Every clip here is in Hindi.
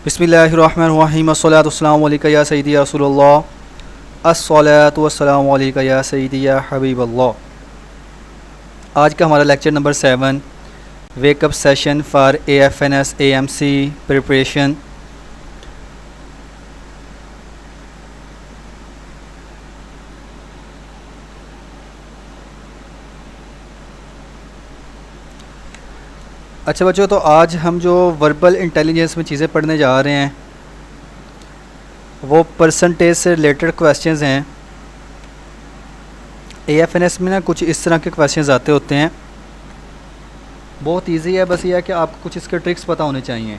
बिस्मिल्लाहिर्रहमानिर्रहीम अस्सलातु वस्सलामु अलैका या सय्यदी या रसूलल्लाह अस्सलातु वस्सलामु अलैका या सय्यदी या हबीबल्लाह। आज का हमारा lecture number 7 wake up session for AFNS AMC preparation. अच्छा बच्चों, तो आज हम जो वर्बल इंटेलिजेंस में चीज़ें पढ़ने जा रहे हैं वो परसेंटेज से रिलेटेड क्वेश्चंस हैं। AFNS में ना कुछ इस तरह के क्वेश्चंस आते होते हैं, बहुत इजी है, बस ये है कि आपको कुछ इसके ट्रिक्स पता होने चाहिए।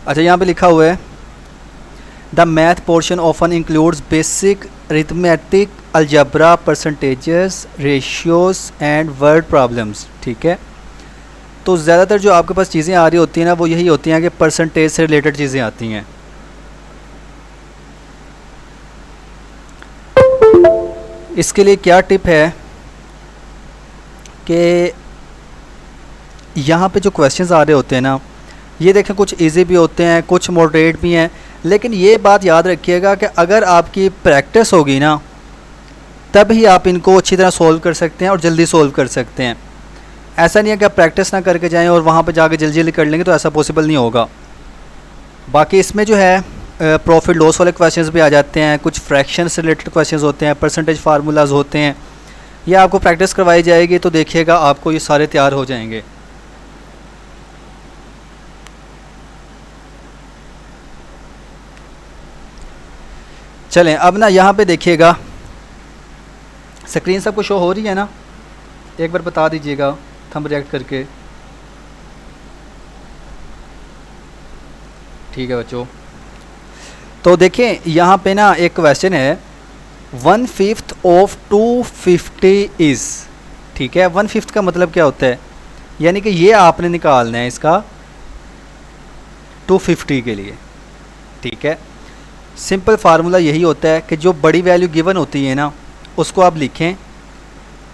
अच्छा, यहाँ पे लिखा हुआ है the math portion often includes basic arithmetic algebra percentages ratios and word problems. ठीक है, तो ज़्यादातर जो आपके पास चीज़ें आ रही होती हैं ना वो यही होती हैं कि परसेंटेज से रिलेटेड चीज़ें आती हैं। इसके लिए क्या टिप है कि यहाँ पे जो क्वेश्चंस आ रहे होते हैं ना, ये देखें कुछ इजी भी होते हैं, कुछ मॉडरेट भी हैं, लेकिन ये बात याद रखिएगा कि अगर आपकी प्रैक्टिस होगी ना तब ही आप इनको अच्छी तरह सोल्व कर सकते हैं और जल्दी सोल्व कर सकते हैं। ऐसा नहीं है कि आप प्रैक्टिस ना करके जाएं और वहाँ पे जाके जल्दी जल्दी कर लेंगे, तो ऐसा पॉसिबल नहीं होगा। बाकी इसमें जो है प्रॉफिट लॉस वाले क्वेश्चंस भी आ जाते हैं, कुछ फ्रैक्शन से रिलेटेड क्वेश्चंस होते हैं, परसेंटेज फार्मूलाज होते हैं। ये आपको प्रैक्टिस करवाई जाएगी तो देखिएगा आपको ये सारे तैयार हो जाएंगे। चलें, अब ना यहाँ पे देखिएगा, स्क्रीन सबको शो हो रही है ना, एक बार बता दीजिएगा थंब रिएक्ट करके। ठीक है बच्चों, तो देखें यहाँ पे ना एक क्वेश्चन है 1/5 ऑफ 250 इज़। ठीक है, 1/5 का मतलब क्या होता है, यानी कि ये आपने निकालना है इसका 250 के लिए। ठीक है, सिंपल फार्मूला यही होता है कि जो बड़ी वैल्यू गिवन होती है ना उसको आप लिखें,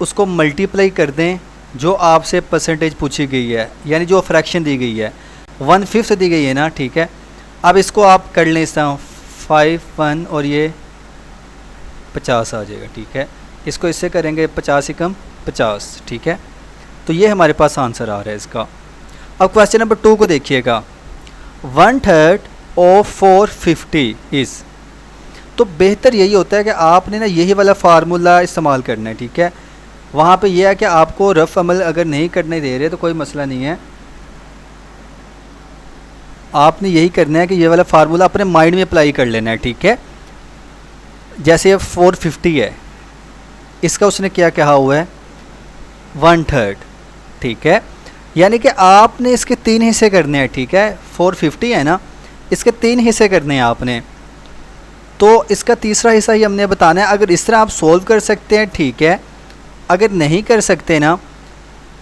उसको मल्टीप्लाई कर दें जो आपसे परसेंटेज पूछी गई है, यानी जो फ्रैक्शन दी गई है 1/5 दी गई है ना। ठीक है, अब इसको आप कर लें इस तरह 5 1 और ये 50 आ जाएगा। ठीक है, इसको इससे करेंगे 50 कम 50। ठीक है, तो ये हमारे पास आंसर आ रहा है इसका। अब क्वेश्चन नंबर 2 को देखिएगा 1/3 ऑफ 450 इज़। तो बेहतर यही होता है कि आपने ना यही वाला फार्मूला इस्तेमाल करना है। ठीक है, वहाँ पे ये है कि आपको रफ़ अमल अगर नहीं करने दे रहे तो कोई मसला नहीं है, आपने यही करना है कि ये वाला फार्मूला अपने माइंड में अप्लाई कर लेना है। ठीक है, जैसे ये 450 है, इसका उसने क्या कहा हुआ है 1/3। ठीक है, यानी कि आपने इसके 3 हिस्से करने हैं। ठीक है, 450 है ना, इसके 3 हिस्से करने हैं आपने, तो इसका तीसरा हिस्सा ही हमने बताना है। अगर इस तरह आप सोल्व कर सकते हैं ठीक है, अगर नहीं कर सकते ना,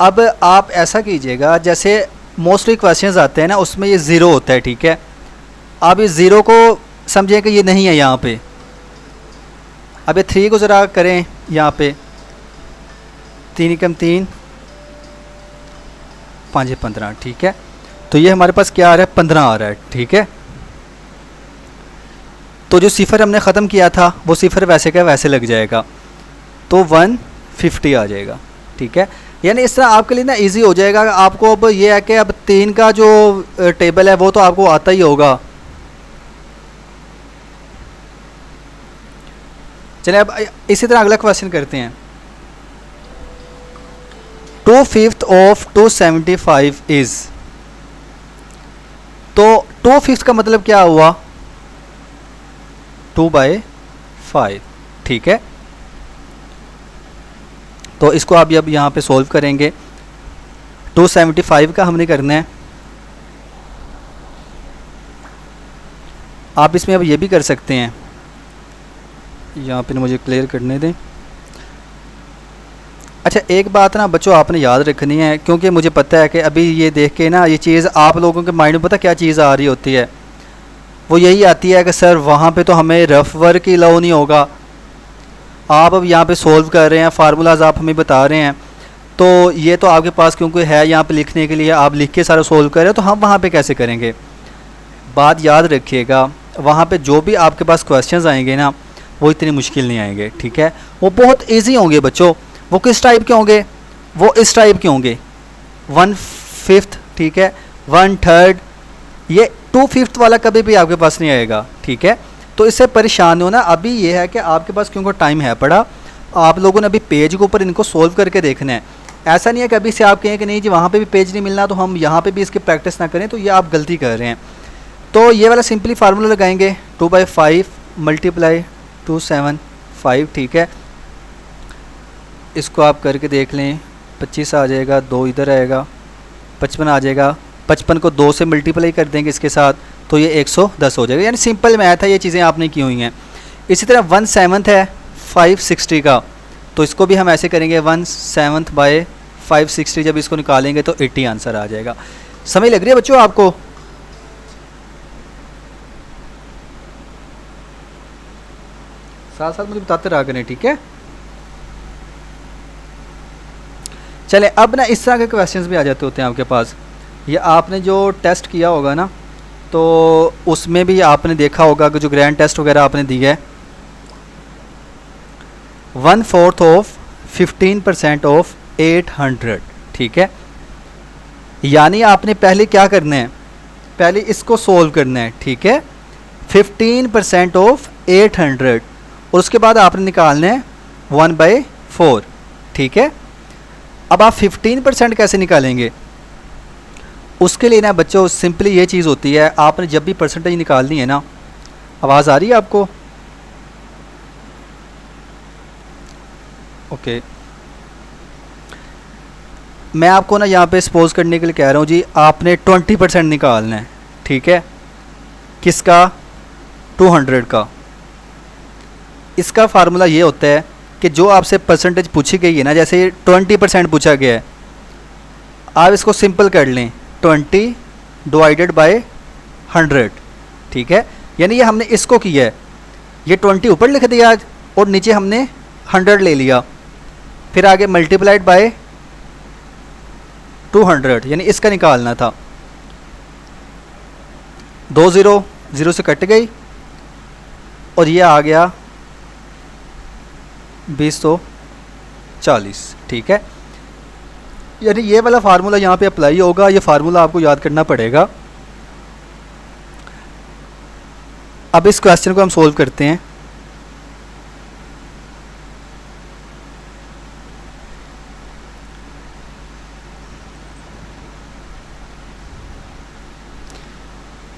अब आप ऐसा कीजिएगा, जैसे मोस्टली क्वेश्चंस आते हैं ना उसमें ये ज़ीरो होता है। ठीक है, आप इस ज़ीरो को समझें कि ये नहीं है यहाँ पे। अब ये 3 को ज़रा करें यहाँ पे, 3 कम 3 5 15। ठीक है, तो ये हमारे पास क्या आ रहा है 15 आ रहा है। ठीक है, तो जो सिफर हमने ख़त्म किया था वो सिफर वैसे का वैसे लग जाएगा, तो 150 आ जाएगा। ठीक है, यानी इस तरह आपके लिए ना इजी हो जाएगा। आपको अब ये है कि अब 3 का जो टेबल है वो तो आपको आता ही होगा। चलिए अब इसी तरह अगला क्वेश्चन करते हैं 2/5 ऑफ 275 इज़। तो 2/5 का मतलब क्या हुआ 2/5। ठीक है, तो इसको आप अब यहाँ पे सोल्व करेंगे। 275 का हमने करना है। आप इसमें अब ये भी कर सकते हैं, यहाँ पे मुझे क्लियर करने दें। अच्छा, एक बात ना बच्चों आपने याद रखनी है, क्योंकि मुझे पता है कि अभी ये देख के ना ये चीज़ आप लोगों के माइंड में पता क्या चीज़ आ रही होती है, वो यही आती है कि सर वहाँ पे तो हमें रफ़ वर्क ही अलाउ नहीं होगा, आप अब यहाँ पे सोल्व कर रहे हैं, फार्मूलाज आप हमें बता रहे हैं, तो ये तो आपके पास क्योंकि है यहाँ पे लिखने के लिए, आप लिख के सारा सोल्व करें, तो हम वहाँ पे कैसे करेंगे। बात याद रखिएगा, वहाँ पे जो भी आपके पास क्वेश्चंस आएंगे ना वो इतनी मुश्किल नहीं आएंगे, ठीक है, वो बहुत इजी होंगे बच्चों। वो किस टाइप के होंगे, वो इस टाइप के होंगे, 1/5, ठीक है, 1/3, ये 2/5 वाला कभी भी आपके पास नहीं आएगा, ठीक है। तो इससे परेशान हो ना, अभी ये है कि आपके पास क्योंकि टाइम है पड़ा, आप लोगों ने अभी पेज के ऊपर इनको सोल्व करके देखना है। ऐसा नहीं है कि अभी से आप कहें कि नहीं जी वहाँ पे भी पेज नहीं मिलना तो हम यहाँ पे भी इसकी प्रैक्टिस ना करें, तो ये आप गलती कर रहे हैं। तो ये वाला सिंपली फार्मूला लगाएंगे, 2/5 मल्टीप्लाई 275, ठीक है। इसको आप करके देख लें, 25 आ जाएगा, 2 इधर आएगा, 55 आ जाएगा, 55 को 2 से मल्टीप्लाई कर देंगे इसके साथ, तो ये 110 हो जाएगा। यानी सिंपल मैथ है, ये चीज़ें आपने की हुई हैं। इसी तरह 1/7 है 560 का, तो इसको भी हम ऐसे करेंगे 1/7/560, जब इसको निकालेंगे तो 80 आंसर आ जाएगा। समझ लग रही है बच्चों आपको। साथ साथ मुझे बताते रहा करें, ठीक है। चले अब ना इस तरह के क्वेश्चंस भी आ जाते होते हैं आपके पास। ये आपने जो टेस्ट किया होगा ना, तो उसमें भी आपने देखा होगा कि जो ग्रैंड टेस्ट वगैरह आपने दिया है, 1/4 ऑफ 15% ऑफ 800, ठीक है। यानी आपने पहले क्या करना है, पहले इसको सोल्व करना है, ठीक है, 15% ऑफ 800, और उसके बाद आपने निकालना है 1/4, ठीक है। अब आप 15% कैसे निकालेंगे, उसके लिए ना बच्चों सिंपली ये चीज़ होती है, आपने जब भी परसेंटेज निकालनी है ना, आवाज़ आ रही है आपको, ओके। मैं आपको ना यहाँ पे सपोज करने के लिए कह रहा हूँ जी, आपने 20% निकालना है, ठीक है, किसका, 200 का। इसका फार्मूला ये होता है कि जो आपसे परसेंटेज पूछी गई है ना, जैसे 20% पूछा गया है, आप इसको सिंपल कर लें, 20 डिवाइडेड बाय 100, ठीक है। यानी ये हमने इसको किया है, ये 20 ऊपर लिख दिया और नीचे हमने 100 ले लिया, फिर आगे मल्टीप्लाइड बाय 200, यानी इसका निकालना था। 2 0 0 से कट गई और ये आ गया 2040, ठीक है। यानी ये वाला फार्मूला यहाँ पे अप्लाई होगा, ये फार्मूला आपको याद करना पड़ेगा। अब इस क्वेश्चन को हम सोल्व करते हैं।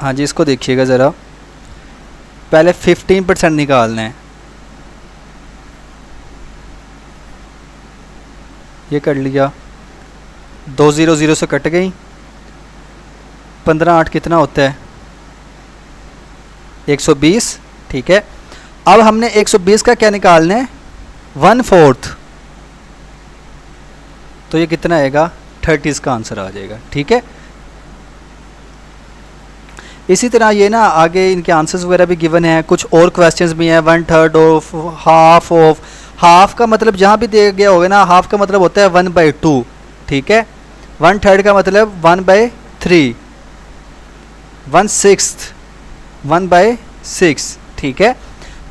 हाँ जी, इसको देखिएगा ज़रा, पहले 15% निकालना है, ये कर लिया, 2 0 0 से कट गई, 15 8 कितना होता है, 120, ठीक है। अब हमने 120 का क्या निकालना है, 1/4, तो ये कितना आएगा, 30 इसका आंसर आ जाएगा, ठीक है। इसी तरह ये ना आगे इनके आंसर्स वगैरह भी गिवन हैं, कुछ और क्वेश्चंस भी हैं, 1/3 ऑफ, हाफ ऑफ, हाफ का मतलब जहाँ भी दिया गया होगा ना, हाफ का मतलब होता है 1/2, ठीक है। 1/3 का मतलब 1/3, 1/6, 1/6, ठीक है।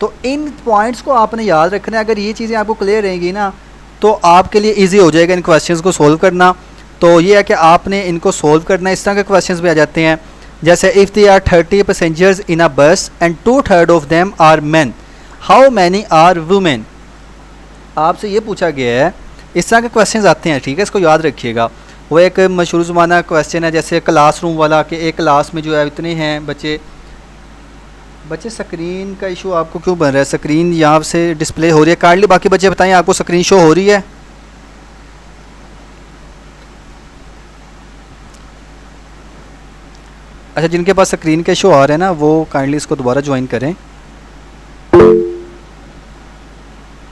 तो इन पॉइंट्स को आपने याद रखना है। अगर ये चीज़ें आपको क्लियर रहेंगी ना, तो आपके लिए इजी हो जाएगा इन क्वेश्चंस को सोल्व करना। तो ये है कि आपने इनको सोल्व करना है। इस तरह के क्वेश्चंस भी आ जाते हैं, जैसे if they are 30 passengers in a bus and 2/3 of them are men, how many are women. आपसे ये पूछा गया है, इस तरह के क्वेश्चंस आते हैं, ठीक है, इसको याद रखिएगा। वो एक मशहूर ज़माना क्वेश्चन है, जैसे क्लासरूम वाला, कि एक क्लास में जो है इतने हैं बच्चे। स्क्रीन का इशू आपको क्यों बन रहा है, स्क्रीन यहाँ से डिस्प्ले हो रही है काइंडली, बाकी बच्चे बताएं आपको स्क्रीन शो हो रही है। अच्छा, जिनके पास स्क्रीन के शो आ रहे हैं ना, वो काइंडली इसको दोबारा ज्वाइन करें,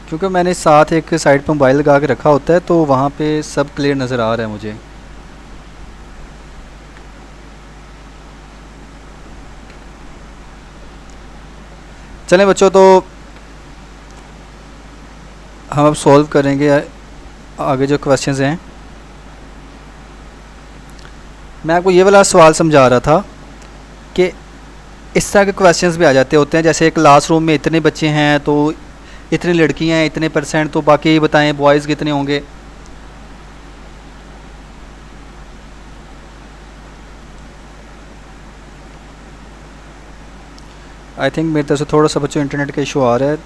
क्योंकि मैंने साथ एक साइड पर मोबाइल लगा के रखा होता है, तो वहाँ पे सब क्लियर नज़र आ रहा है मुझे। चलें बच्चों, तो हम अब सॉल्व करेंगे आगे जो क्वेश्चंस हैं, मैं आपको ये वाला सवाल समझा रहा था कि इस तरह के क्वेश्चंस भी आ जाते होते हैं, जैसे क्लास रूम में इतने बच्चे हैं तो इतनी लड़कियां हैं, इतने परसेंट, तो बाकी बताएं बॉयज़ कितने होंगे। आई थिंक मेरी तरफ से थोड़ा सा बच्चों इंटरनेट का इशू आ रहा है।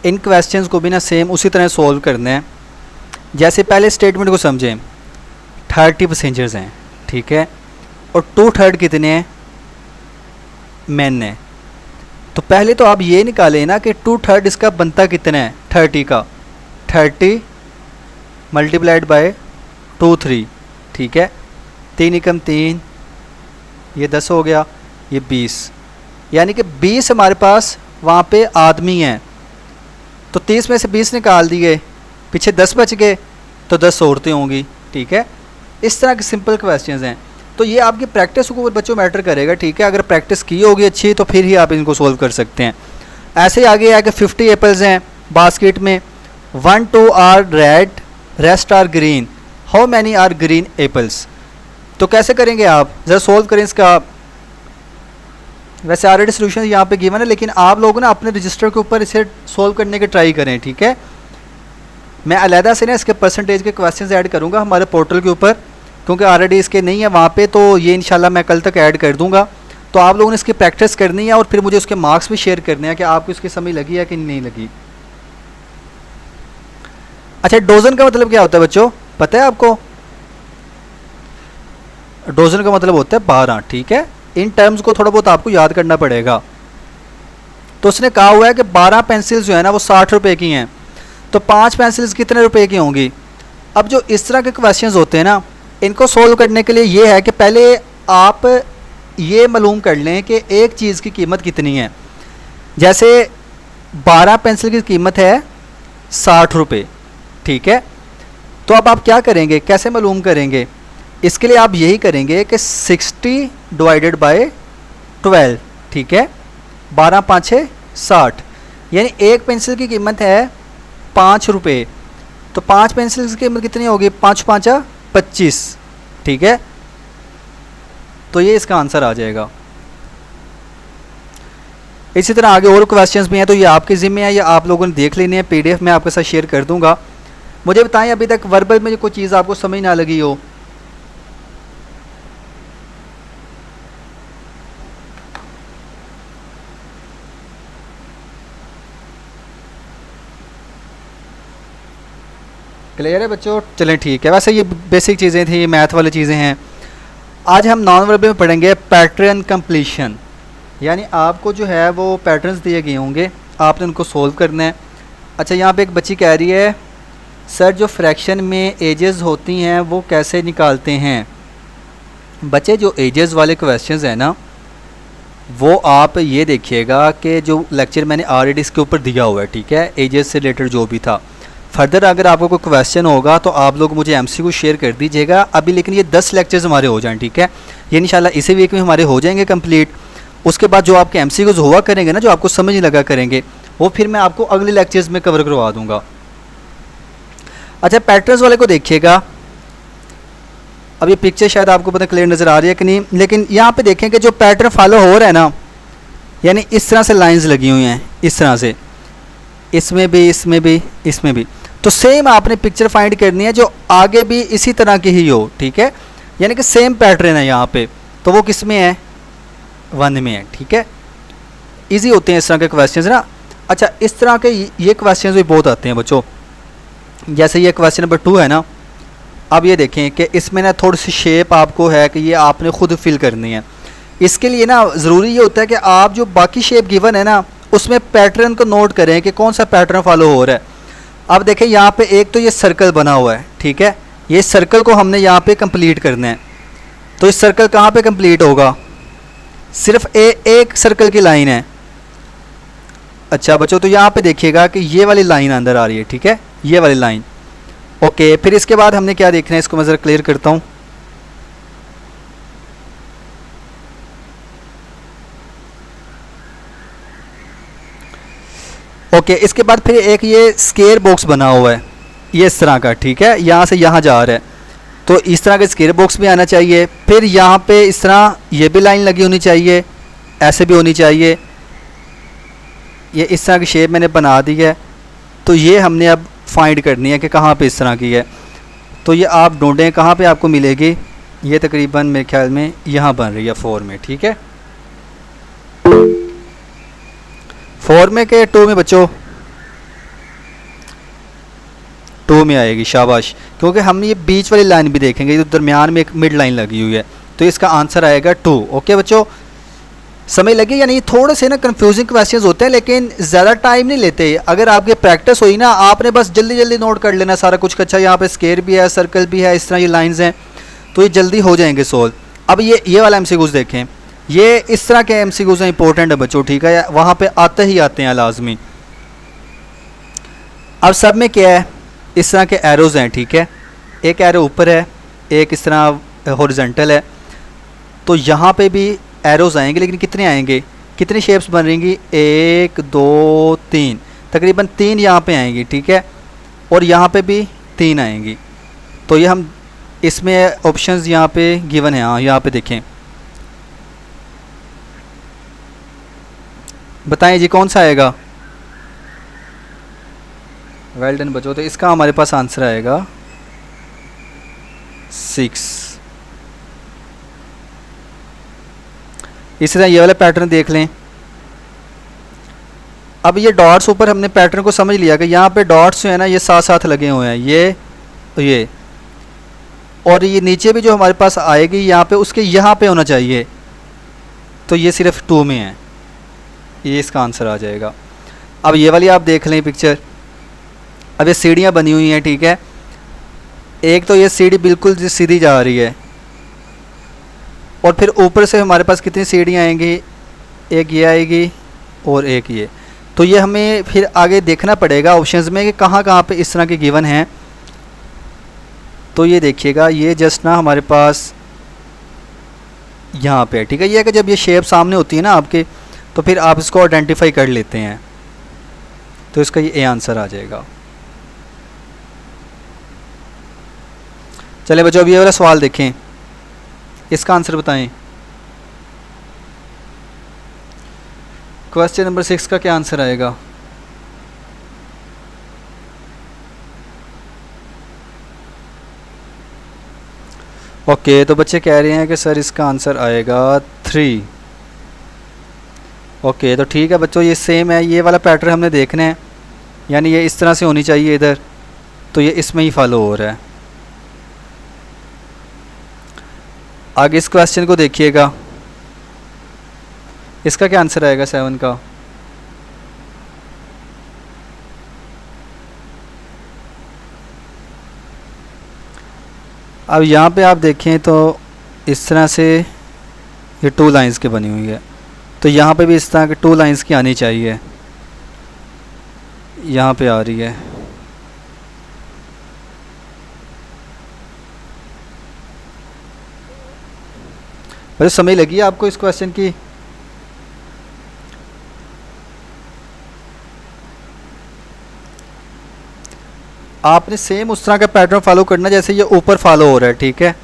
इन क्वेश्चंस को भी ना सेम उसी तरह सॉल्व करना है। जैसे पहले स्टेटमेंट को समझें, 30 पैसेंजर्स हैं, ठीक है, और 2/3 कितने हैं, मैन है। तो पहले तो आप ये निकालें ना कि 2/3 इसका बनता कितना है, 30 का, 30 मल्टीप्लाइड बाय 2/3, ठीक है, 3 एकम 3, ये 10 हो गया, ये 20, यानी कि 20 हमारे पास वहाँ पे आदमी हैं। तो 30 में से 20 निकाल दिए, पीछे 10 बच गए, तो 10 औरतें होंगी, ठीक है। इस तरह के सिंपल क्वेश्चंस हैं। तो ये आपकी प्रैक्टिस को बच्चों मैटर करेगा, ठीक है। अगर प्रैक्टिस की होगी अच्छी तो फिर ही आप इनको सोल्व कर सकते हैं। ऐसे आगे है कि 50 एप्पल्स हैं बास्केट में, 1 2 are red, rest are green, how many are green apples. तो कैसे करेंगे आप, ज़रा सोल्व करें इसका। वैसे ऑलरेडी सोल्यूशन यहाँ पे गिवन है, लेकिन आप लोग ना अपने रजिस्टर के ऊपर इसे सोल्व करने के ट्राई करें, ठीक है। मैं अलहदा से ना इसके परसेंटेज के क्वेश्चंस ऐड करूँगा हमारे पोर्टल के ऊपर, क्योंकि ऑलरेडी इसके नहीं है वहाँ पे, तो ये इंशाल्लाह मैं कल तक ऐड कर दूँगा। तो आप लोगों ने इसकी प्रैक्टिस करनी है और फिर मुझे उसके मार्क्स भी शेयर करने हैं कि आपको इसकी समझ लगी है कि नहीं लगी। अच्छा, डोजन का मतलब क्या होता है बच्चों, पता है आपको? डोजन का मतलब होता है 12, ठीक है। इन टर्म्स को थोड़ा बहुत आपको याद करना पड़ेगा। तो उसने कहा हुआ है कि 12 पेंसिल्स जो है ना वो 60 रुपए की हैं, तो 5 पेंसिल्स कितने रुपए की होंगी। अब जो इस तरह के क्वेश्चंस होते हैं ना, इनको सोल्व करने के लिए ये है कि पहले आप ये मालूम कर लें कि एक चीज़ की कीमत कितनी है। जैसे 12 पेंसिल की कीमत है 60 रुपये, ठीक है। तो अब आप क्या करेंगे, कैसे मालूम करेंगे? इसके लिए आप यही करेंगे कि 60 डिवाइडेड बाय 12, ठीक है, 12 5 6 60, यानी एक पेंसिल की कीमत है 5 रुपये। तो 5 पेंसिल की कीमत कितनी होगी, 5 5 25, ठीक है। तो ये इसका आंसर आ जाएगा। इसी तरह आगे और क्वेश्चंस भी हैं, तो ये आपके ज़िम्मे है, ये आप लोगों ने देख लेने हैं। PDF में आपके साथ शेयर कर दूंगा। मुझे बताएं अभी तक वर्बल में कोई चीज़ आपको समझ ना लगी हो। क्लियर है बच्चों? चलें ठीक है। वैसे ये बेसिक चीज़ें थी, ये मैथ वाली चीज़ें हैं। आज हम नॉन वर्बल में पढ़ेंगे पैटर्न कंप्लीशन, यानी आपको जो है वो पैटर्न्स दिए गए होंगे, आपने उनको सोल्व करना है। अच्छा, यहाँ पे एक बच्ची कह रही है सर जो फ्रैक्शन में एजेस होती हैं वो कैसे निकालते हैं। बच्चे जो एजेस वाले क्वेश्चंस हैं ना, वो आप ये देखिएगा कि जो लेक्चर मैंने ऑलरेडी इसके ऊपर दिया हुआ है, ठीक है, एजेस से रिलेटेड जो भी था। फर्दर अगर आपको कोई क्वेश्चन होगा तो आप लोग मुझे MCQ शेयर कर दीजिएगा अभी, लेकिन ये 10 लेक्चर्स हमारे हो जाएं, ठीक है। ये इंशाल्लाह इसी वीक में हमारे हो जाएंगे कंप्लीट। उसके बाद जो आपके MCQs हुआ करेंगे ना, जो आपको समझ लगा करेंगे, वो फिर मैं आपको अगले लेक्चर्स में कवर करवा दूँगा। अच्छा, पैटर्न्स वाले को देखिएगा। अब ये पिक्चर शायद आपको पता क्लियर नज़र आ रही है कि नहीं, लेकिन यहाँ पे देखें कि जो पैटर्न फॉलो हो रहा है ना, यानी इस तरह से लाइंस लगी हुई हैं, इस तरह से, इसमें भी, इसमें भी, इसमें भी। तो सेम आपने पिक्चर फाइंड करनी है जो आगे भी इसी तरह की ही हो, ठीक है, यानी कि सेम पैटर्न है यहाँ पे। तो वो किस में है, 1 में है, ठीक है। इजी होते हैं इस तरह के क्वेश्चंस ना। अच्छा, इस तरह के ये क्वेश्चंस भी बहुत आते हैं बच्चों। जैसे ये क्वेश्चन नंबर 2 है ना, अब ये देखें कि इसमें ना थोड़ी सी शेप आपको है कि ये आपने खुद फिल करनी है। इसके लिए ना ज़रूरी ये होता है कि आप जो बाकी शेप गिवन है ना, उसमें पैटर्न को नोट करें कि कौन सा पैटर्न फॉलो हो रहा है। अब देखें यहाँ पे एक तो ये सर्कल बना हुआ है, ठीक है, ये सर्कल को हमने यहाँ पे कंप्लीट करना है। तो इस सर्कल कहाँ पे कंप्लीट होगा, सिर्फ एक सर्कल की लाइन है। अच्छा बच्चों, तो यहाँ पे देखिएगा कि ये वाली लाइन अंदर आ रही है, ठीक है, ये वाली लाइन। ओके, फिर इसके बाद हमने क्या देखना है, इसको मैं ज़रा क्लियर करता हूँ। ओके, इसके बाद फिर एक ये स्केयर बॉक्स बना हुआ है ये इस तरह का, ठीक है, यहाँ से यहाँ जा रहा है, तो इस तरह का स्केयर बॉक्स भी आना चाहिए। फिर यहाँ पे इस तरह ये भी लाइन लगी होनी चाहिए, ऐसे भी होनी चाहिए। ये इस तरह की शेप मैंने बना दी है। तो ये हमने अब फाइंड करनी है कि कहाँ पे इस तरह की है। तो ये आप ढूंढें कहाँ पे आपको मिलेगी। ये तकरीबन मेरे ख्याल में यहाँ बन रही है 4 में, ठीक है, 4 में के 2 में बच्चों, 2 में आएगी, शाबाश। क्योंकि हम ये बीच वाली लाइन भी देखेंगे, तो दरमियान में एक मिड लाइन लगी हुई है, तो इसका आंसर आएगा 2। ओके बच्चों, समझ लगी या नहीं? थोड़े से ना कंफ्यूजिंग क्वेश्चंस होते हैं, लेकिन ज़्यादा टाइम नहीं लेते। अगर आपकी प्रैक्टिस हुई ना, आपने बस जल्दी जल्दी नोट कर लेना सारा कुछ। अच्छा, यहाँ पे स्केयर भी है, सर्कल भी है, इस तरह ये लाइंस हैं, तो ये जल्दी हो जाएंगे सोल्व। अब ये वाला MCQs देखें, ये इस तरह के MCQs हैं, इंपॉर्टेंट है बच्चों, ठीक है, वहाँ पे आते ही आते हैं लाजमी। अब सब में क्या है, इस तरह के एरोज़ हैं, ठीक है, एक एरो ऊपर है, एक इस तरह हॉरिजॉन्टल है। तो यहाँ पे भी एरोज़ आएंगे, लेकिन कितने आएंगे, कितनी शेप्स बन रहेंगी, 1 2 3, तकरीबन 3 यहाँ पे आएंगी, ठीक है, और यहाँ पे भी 3 आएंगी। तो ये हम इसमें ऑप्शंस यहाँ पे गिवन है, हाँ यहाँ पे देखें, बताएं जी कौन सा आएगा। वेल डन बच्चों, तो इसका हमारे पास आंसर आएगा 6। इसी तरह ये वाला पैटर्न देख लें। अब ये डॉट्स ऊपर हमने पैटर्न को समझ लिया कि यहाँ पे डॉट्स जो है ना, ये साथ साथ लगे हुए हैं, ये और ये नीचे भी जो हमारे पास आएगी यहाँ पे, उसके यहाँ पे होना चाहिए, तो ये सिर्फ 2 में है, ये इसका आंसर आ जाएगा। अब ये वाली आप देख लें पिक्चर, अब ये सीढ़ियाँ बनी हुई हैं, ठीक है, एक तो ये सीढ़ी बिल्कुल सीधी जा रही है, और फिर ऊपर से हमारे पास कितनी सीढ़ियाँ आएंगी, एक ये आएगी और एक ये। तो ये हमें फिर आगे देखना पड़ेगा ऑप्शंस में कि कहाँ कहाँ पे इस तरह के गिवन हैं। तो ये देखिएगा, ये जस्ट ना हमारे पास यहाँ पे, ठीक है, ये है कि जब ये शेप सामने होती है ना आपके, तो फिर आप इसको आइडेंटिफाई कर लेते हैं, तो इसका ये ए आंसर आ जाएगा। चले बच्चों, अब ये वाला सवाल देखें, इसका आंसर बताएं। क्वेश्चन नंबर 6 का क्या आंसर आएगा। ओके, तो बच्चे कह रहे हैं कि सर इसका आंसर आएगा 3। ओके, तो ठीक है बच्चों, ये सेम है, ये वाला पैटर्न हमने देखना है, यानी ये इस तरह से होनी चाहिए इधर, तो ये इसमें ही फॉलो हो रहा है। आगे इस क्वेश्चन को देखिएगा, इसका क्या आंसर आएगा 7 का। अब यहाँ पे आप देखें तो इस तरह से ये 2 लाइंस की बनी हुई है, तो यहाँ पे भी इस तरह के 2 लाइंस की आनी चाहिए, यहाँ पे आ रही है। पर समझ लगी आपको इस क्वेश्चन की। आपने सेम उस तरह का पैटर्न फॉलो करना जैसे ये ऊपर फॉलो हो रहा है, ठीक है।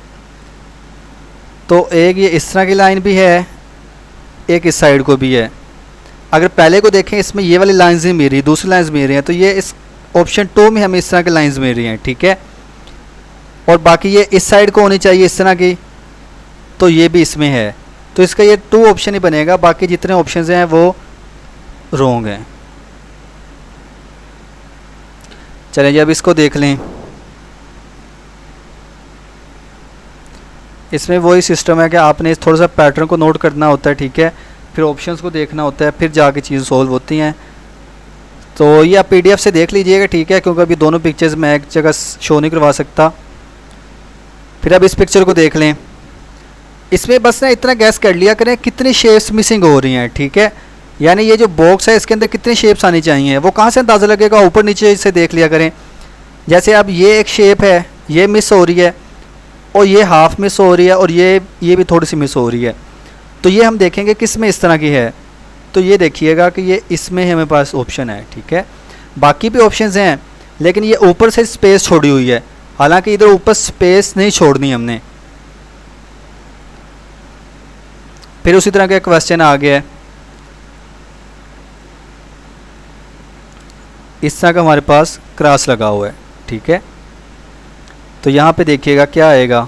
तो एक ये इस तरह की लाइन भी है, एक इस साइड को भी है। अगर पहले को देखें, इसमें ये वाली लाइंस ही मिल रही, दूसरी लाइंस मिल रही हैं, तो ये इस ऑप्शन 2 में हमें इस तरह की लाइंस मिल रही हैं, ठीक है। और बाकी ये इस साइड को होनी चाहिए इस तरह की, तो ये भी इसमें है, तो इसका ये 2 ऑप्शन ही बनेगा, बाकी जितने ऑप्शन हैं वो रॉन्ग हैं। चलें जी, अब इसको देख लें। इसमें वही सिस्टम है कि आपने थोड़ा सा पैटर्न को नोट करना होता है, ठीक है, फिर ऑप्शंस को देखना होता है, फिर जाके चीज़ सॉल्व होती हैं। तो ये आप PDF से देख लीजिएगा, ठीक है, क्योंकि अभी दोनों पिक्चर्स मैं एक जगह शो नहीं करवा सकता। फिर अब इस पिक्चर को देख लें, इसमें बस ना इतना गैस कर लिया करें कितनी शेप्स मिसिंग हो रही हैं, ठीक है, यानी ये जो बॉक्स है इसके अंदर कितनी शेप्स आनी चाहिए, वो कहाँ से अंदाज़ा लगेगा, ऊपर नीचे से देख लिया करें। जैसे अब ये एक शेप है, ये मिस हो रही है, और ये हाफ मिस हो रही है, और ये भी थोड़ी सी मिस हो रही है, तो ये हम देखेंगे किस में इस तरह की है। तो ये देखिएगा कि ये इसमें हमें पास ऑप्शन है, ठीक है। बाकी भी ऑप्शंस हैं लेकिन ये ऊपर से स्पेस छोड़ी हुई है, हालांकि इधर ऊपर स्पेस नहीं छोड़नी हमने। फिर उसी तरह का क्वेश्चन आ गया है, इस तरह का हमारे पास क्रॉस लगा हुआ है, ठीक है। तो यहाँ पे देखिएगा क्या आएगा,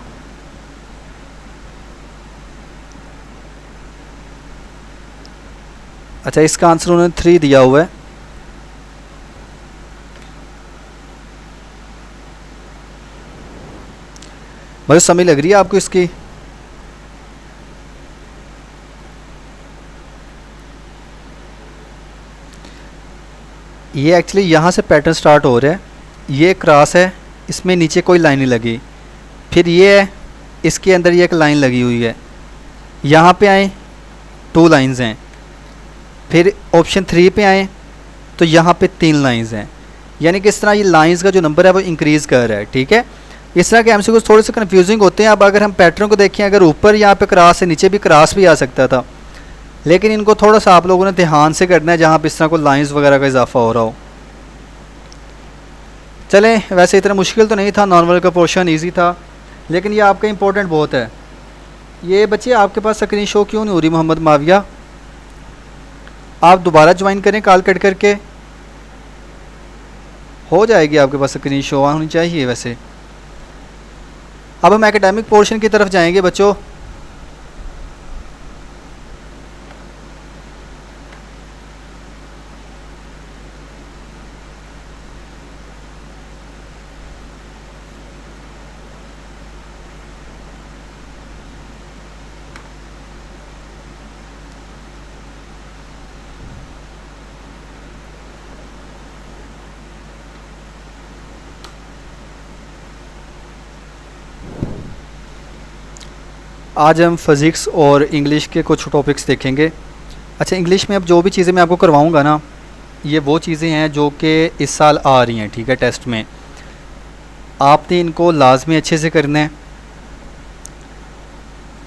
अच्छा इसका आंसर उन्होंने 3 दिया हुआ है। मुझे समझ लग रही है आपको इसकी? ये एक्चुअली यहाँ से पैटर्न स्टार्ट हो रहा है, ये क्रॉस है, इसमें नीचे कोई लाइन नहीं लगी, फिर ये है, इसके अंदर ये एक लाइन लगी हुई है, यहाँ पे आए 2 लाइंस हैं, फिर ऑप्शन 3 पे आए तो यहाँ पे 3 लाइंस हैं, यानी कि इस तरह ये लाइंस का जो नंबर है वो इंक्रीज़ कर रहा है, ठीक है। इस तरह के एमसीक्यूज़ थोड़े से कन्फ्यूजिंग होते हैं। अब अगर हम पैटर्न को देखें, अगर ऊपर यहाँ पे क्रॉस है, नीचे भी क्रॉस भी आ सकता था, लेकिन इनको थोड़ा सा आप लोगों ने ध्यान से करना है जहाँ पे इस तरह को लाइंस वगैरह का इजाफा हो रहा हो। चलें, वैसे इतना मुश्किल तो नहीं था, नॉर्मल का पोर्शन ईजी था, लेकिन ये आपका इंपॉर्टेंट बहुत है। ये बच्चे आपके पास स्क्रीन शो क्यों नहीं हो रही मोहम्मद माविया? आप दोबारा ज्वाइन करें कॉल कट करके, हो जाएगी आपके पास स्क्रीन शो होनी चाहिए वैसे। अब हम एकेडमिक पोर्शन की तरफ जाएंगे बच्चों। आज हम फ़िज़िक्स और इंग्लिश के कुछ टॉपिक्स देखेंगे। अच्छा, इंग्लिश में अब जो भी चीज़ें मैं आपको करवाऊँगा ना, ये वो चीज़ें हैं जो कि इस साल आ रही हैं, ठीक है। टेस्ट में आपने इनको लाजमी अच्छे से करना है।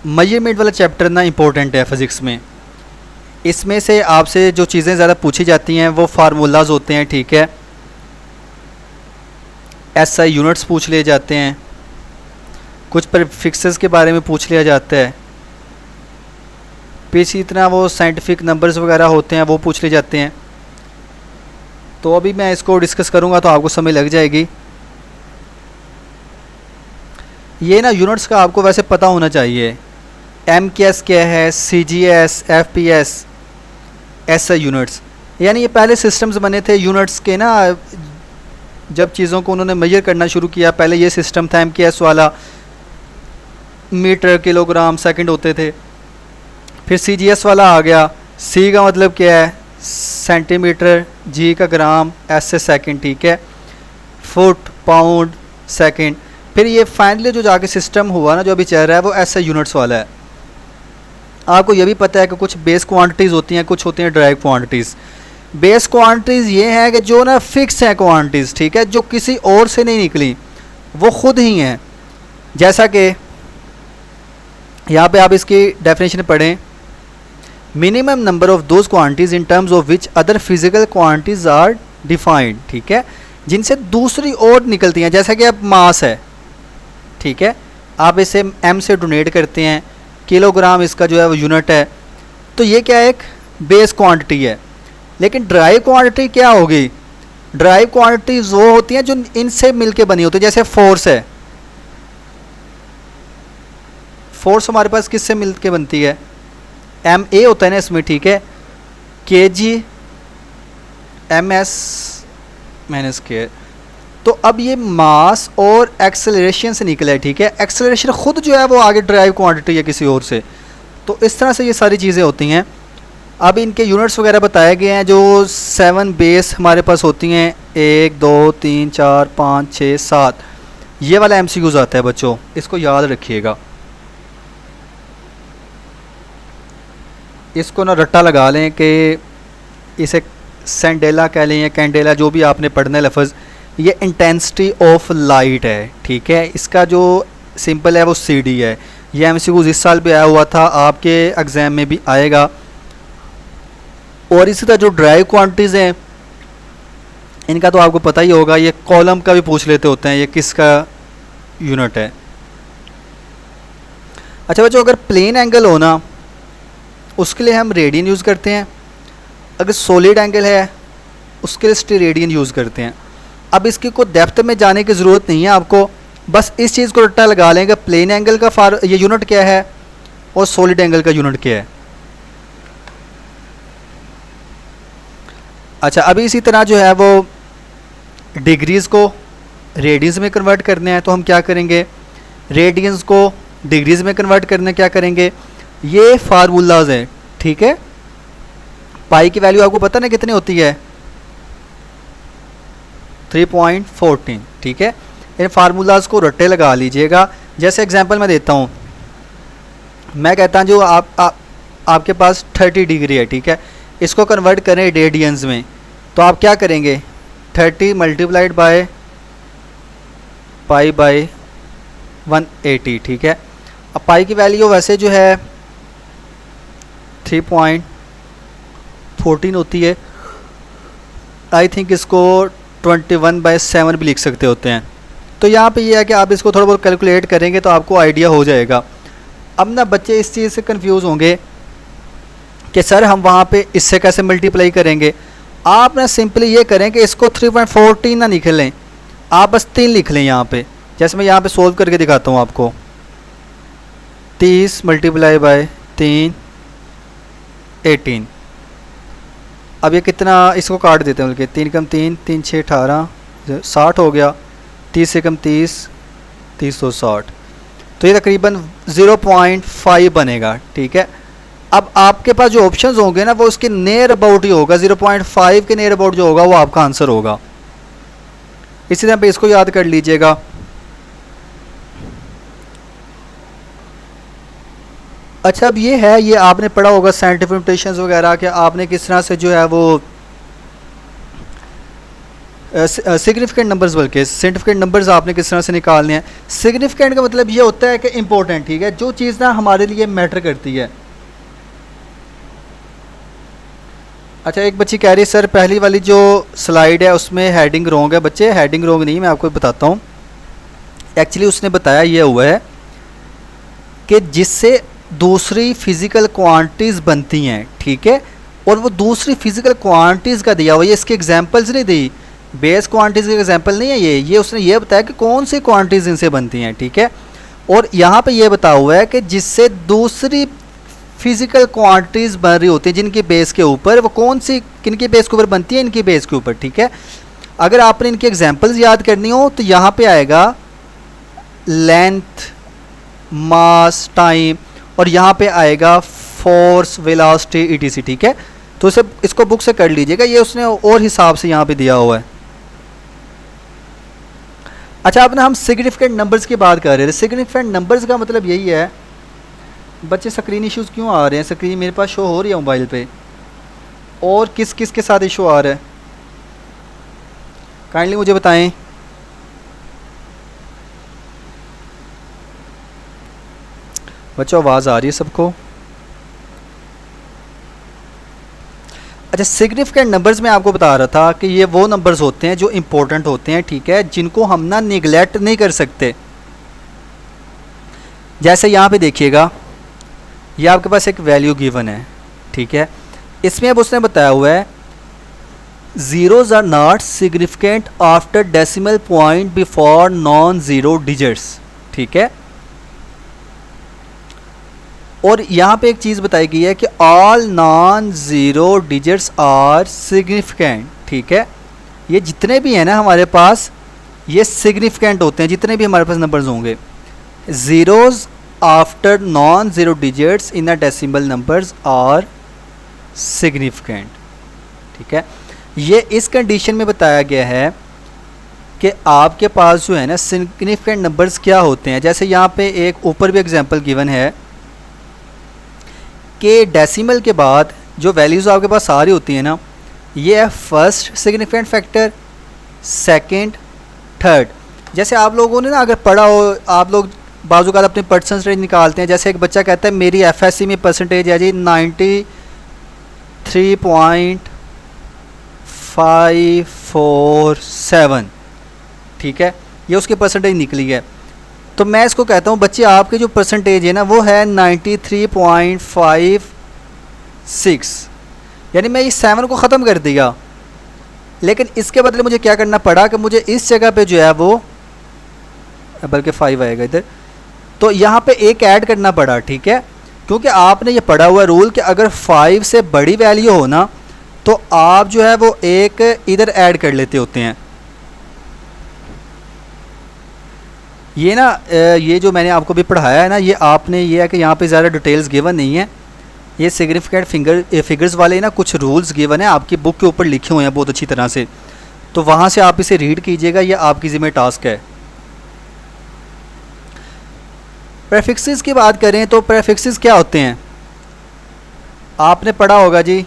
मेजरमेंट वाला चैप्टर ना इम्पोर्टेंट है फ़िज़िक्स में। इसमें से आपसे जो चीज़ें ज़्यादा पूछी जाती हैं वो फार्मूलाज होते हैं, ठीक है। एसआई यूनिट्स पूछ लिए जाते हैं, कुछ प्रीफिक्सेस के बारे में पूछ लिया जाता है, फिर इसी तरह वो साइंटिफिक नंबर्स वगैरह होते हैं वो पूछ लिए जाते हैं। तो अभी मैं इसको डिस्कस करूँगा तो आपको समझ लग जाएगी। ये ना यूनिट्स का आपको वैसे पता होना चाहिए, एम के एस क्या है, C G S, F P S, SI units, यानी ये पहले सिस्टम्स बने थे यूनिट्स के ना। जब चीज़ों को उन्होंने मेजर करना शुरू किया, पहले ये सिस्टम था एम के एस वाला, मीटर, किलोग्राम, सेकंड होते थे। फिर सी जी एस वाला आ गया, सी का मतलब क्या है सेंटीमीटर, जी का ग्राम, एस से सेकंड, ठीक है, फुट, पाउंड, सेकंड। फिर ये फाइनली जो जाके सिस्टम हुआ ना, जो अभी चल रहा है, वो ऐसे यूनिट्स वाला है। आपको ये भी पता है कि कुछ बेस क्वांटिटीज़ होती हैं, कुछ होती हैं ड्राइव क्वांटिटीज़। बेस क्वांटिटीज़ ये हैं कि जो ना फिक्स है क्वांटिटीज़, ठीक है, जो किसी और से नहीं निकली, वो खुद ही हैं। जैसा कि यहाँ पे आप इसकी डेफिनेशन पढ़ें, minimum number of those quantities in terms of which other physical quantities are defined, ठीक है, जिनसे दूसरी और निकलती हैं। जैसा कि अब मास है, ठीक है, आप इसे एम से डोनेट करते हैं, किलोग्राम इसका जो है वो यूनिट है, तो ये क्या है, एक बेस क्वांटिटी है। लेकिन ड्राइव क्वांटिटी क्या होगी? ड्राइव क्वांटिटीज वो होती हैं जो इनसे मिलके बनी होती है। जैसे फोर्स है, फोर्स हमारे पास किससे मिलके बनती है? एम ए होता है ना इसमें, ठीक है, के जी एम एस माइनस के। तो अब ये मास और एक्सेलरेशन से निकला है, ठीक है। एक्सेलरेशन खुद जो है वो आगे ड्राइव क्वांटिटी है किसी और से। तो इस तरह से ये सारी चीज़ें होती हैं। अब इनके यूनिट्स वगैरह बताए गए हैं, जो 7 बेस हमारे पास होती हैं, 1 2 3 4 5 6 7। ये वाला MCQs आता है बच्चों, इसको याद रखिएगा। इसको ना रट्टा लगा लें कि इसे सेंडेला कह लें या कैंडेला, जो भी आपने पढ़ना है लफ्ज़। ये इंटेंसिटी ऑफ लाइट है, ठीक है। इसका जो सिंपल है वो CD है। ये MCQs इस साल भी आया हुआ था, आपके एग्ज़ाम में भी आएगा। और इसी तरह जो ड्राइव क्वांटिटीज़ हैं इनका तो आपको पता ही होगा, ये कॉलम का भी पूछ लेते होते हैं, ये किसका यूनिट है। अच्छा बच्चों, अगर प्लेन एंगल हो ना उसके लिए हम रेडियन यूज़ करते हैं, अगर सॉलिड एंगल है उसके लिए स्टेरेडियन यूज़ करते हैं। अब इसकी कोई डेप्थ में जाने की ज़रूरत नहीं है आपको, बस इस चीज़ को रट्टा लगा लेंगे, प्लेन एंगल का ये यूनिट क्या है और सॉलिड एंगल का यूनिट क्या है। अच्छा, अभी इसी तरह जो है वो डिग्रीज़ को रेडियंस में कन्वर्ट करने हैं, तो हम क्या करेंगे, रेडियंस को डिग्रीज़ में कन्वर्ट करने क्या करेंगे, ये फार्मूलाज हैं, ठीक है। पाई की वैल्यू आपको पता ना कितनी होती है, 3.14, ठीक है। इन फार्मूलाज को रट्टे लगा लीजिएगा। जैसे एग्जांपल मैं देता हूँ, मैं कहता हूँ जो आपके पास 30 डिग्री है, ठीक है, इसको कन्वर्ट करें रेडियंस में, तो आप क्या करेंगे, 30 मल्टीप्लाइड बाय पाई बाय 180, ठीक है। अब पाई की वैल्यू वैसे जो है 3.14 होती है, आई थिंक इसको 21/7 भी लिख सकते होते हैं। तो यहाँ पे ये है कि आप इसको थोड़ा बहुत कैलकुलेट करेंगे तो आपको आइडिया हो जाएगा। अब ना बच्चे इस चीज़ से कंफ्यूज होंगे कि सर हम वहाँ पे इससे कैसे मल्टीप्लाई करेंगे। आप ना सिंपली ये करें कि इसको 3.14 ना लिख लें, आप बस 3 लिख लें यहाँ पे। जैसे मैं यहाँ पे सोल्व करके दिखाता हूँ आपको, 30 मल्टीप्लाई बाय 3 18। अब ये कितना, इसको काट देते हैं बल्कि, 3 कम 3 3 6 18 60 हो गया, 30 से कम 30 360, तो ये तकरीबन 0.5 बनेगा, ठीक है। अब आपके पास जो ऑप्शंस होंगे ना वो उसके नियर अबाउट ही होगा, 0.5 के नियर अबाउट जो होगा वो आपका आंसर होगा। इसी तरह पे इसको याद कर लीजिएगा। अच्छा, अब ये है, ये आपने पढ़ा होगा साइंटिफिक नोटेशंस वगैरह कि आपने किस तरह से जो है वो सिग्निफिकेंट नंबर्स, बल्कि सिग्निफिकेंट नंबर्स आपने किस तरह से निकालने हैं। सिग्निफिकेंट का मतलब ये होता है कि इम्पोर्टेंट, ठीक है, जो चीज़ ना हमारे लिए मैटर करती है। अच्छा, एक बच्ची कह रही है सर पहली वाली जो स्लाइड है उसमें हेडिंग रॉन्ग है। बच्चे हेडिंग रॉन्ग नहीं, मैं आपको बताता हूँ। एक्चुअली उसने बताया ये हुआ है कि जिससे दूसरी फिज़िकल क्वांटिटीज़ बनती हैं, ठीक है, और वो दूसरी फिज़िकल क्वांटिटीज़ का दिया हुआ है, इसके एग्जांपल्स नहीं दी, बेस क्वांटिटीज़ का एग्जांपल नहीं है ये उसने ये बताया कि कौन सी क्वांटिटीज़ इनसे बनती हैं, ठीक है। और यहाँ पे ये बताया हुआ है कि जिससे दूसरी फिज़िकल क्वांटिटीज़ बन रही होती हैं जिनकी बेस के ऊपर, वो कौन सी किनकी बेस के ऊपर बनती है, इनकी बेस के ऊपर, ठीक है। अगर आपने इनके एग्जांपल्स याद करनी हो तो यहाँ पे आएगा लेंथ, मास, टाइम, और यहाँ पे आएगा फोर्स, वेलोसिटी, ईटीसी, ठीक है। तो इसे इसको बुक से कर लीजिएगा, ये उसने और हिसाब से यहाँ पे दिया हुआ है। अच्छा, अब ना हम सिग्निफिकेंट नंबर्स की बात कर रहे थे। सिग्निफिकेंट नंबर्स का मतलब यही है, बच्चे स्क्रीन इश्यूज़ क्यों आ रहे हैं, स्क्रीन मेरे पास शो हो रही है मोबाइल पे, और किस किस के साथ इशू आ रहा है काइंडली मुझे बताएं। बच्चों आवाज़ आ रही है सबको? अच्छा, सिग्निफिकेंट नंबर्स में आपको बता रहा था कि ये वो नंबर्स होते हैं जो इम्पोर्टेंट होते हैं, ठीक है, जिनको हम ना निगलेक्ट नहीं कर सकते। जैसे यहाँ पे देखिएगा, ये आपके पास एक वैल्यू गिवन है, ठीक है, इसमें अब उसने बताया हुआ है zeros are not significant after decimal point before non zero digits, ठीक है। और यहाँ पे एक चीज़ बताई गई है कि all non zero digits are significant, ठीक है। ये जितने भी हैं ना हमारे पास, ये सिग्निफिकेंट होते हैं, जितने भी हमारे पास नंबर्स होंगे। zeros after non zero digits in a decimal numbers are significant, ठीक है। ये इस कंडीशन में बताया गया है कि आपके पास जो है ना सिग्निफिकेंट नंबर्स क्या होते हैं। जैसे यहाँ पे एक ऊपर भी एग्जांपल गिवन है कि डेसिमल के बाद जो वैल्यूज़ आपके पास सारी होती हैं ना, ये है first significant factor, second, third. जैसे आप लोगों ने ना अगर पढ़ा हो, आप लोग बाजू का अपने परसेंटेज निकालते हैं। जैसे एक बच्चा कहता है मेरी एफएससी में परसेंटेज है जी 93.547, ठीक है, ये उसकी परसेंटेज निकली है। तो मैं इसको कहता हूँ बच्चे आपकी जो परसेंटेज है ना वो है 93.56, यानी मैं इस 7 को ख़त्म कर दिया, लेकिन इसके बदले मुझे क्या करना पड़ा कि मुझे इस जगह पे जो है वो, बल्कि 5 आएगा इधर, तो यहाँ पे एक ऐड करना पड़ा, ठीक है, क्योंकि आपने ये पढ़ा हुआ रूल कि अगर 5 से बड़ी वैल्यू हो ना तो आप जो है वो एक इधर ऐड कर लेते होते हैं। ये ना ये जो मैंने आपको भी पढ़ाया है ना, ये आपने ये है कि यहाँ पे ज़्यादा डिटेल्स गिवन नहीं है, ये सिग्निफिकेंट फिगर्स वाले ना कुछ रूल्स गिवन है, आपकी बुक के ऊपर लिखे हुए हैं बहुत अच्छी तरह से, तो वहाँ से आप इसे रीड कीजिएगा, ये आपकी ज़िम्मे टास्क है। प्रेफिक्सेस की बात करें तो प्रेफिक्सेस क्या होते हैं, आपने पढ़ा होगा जी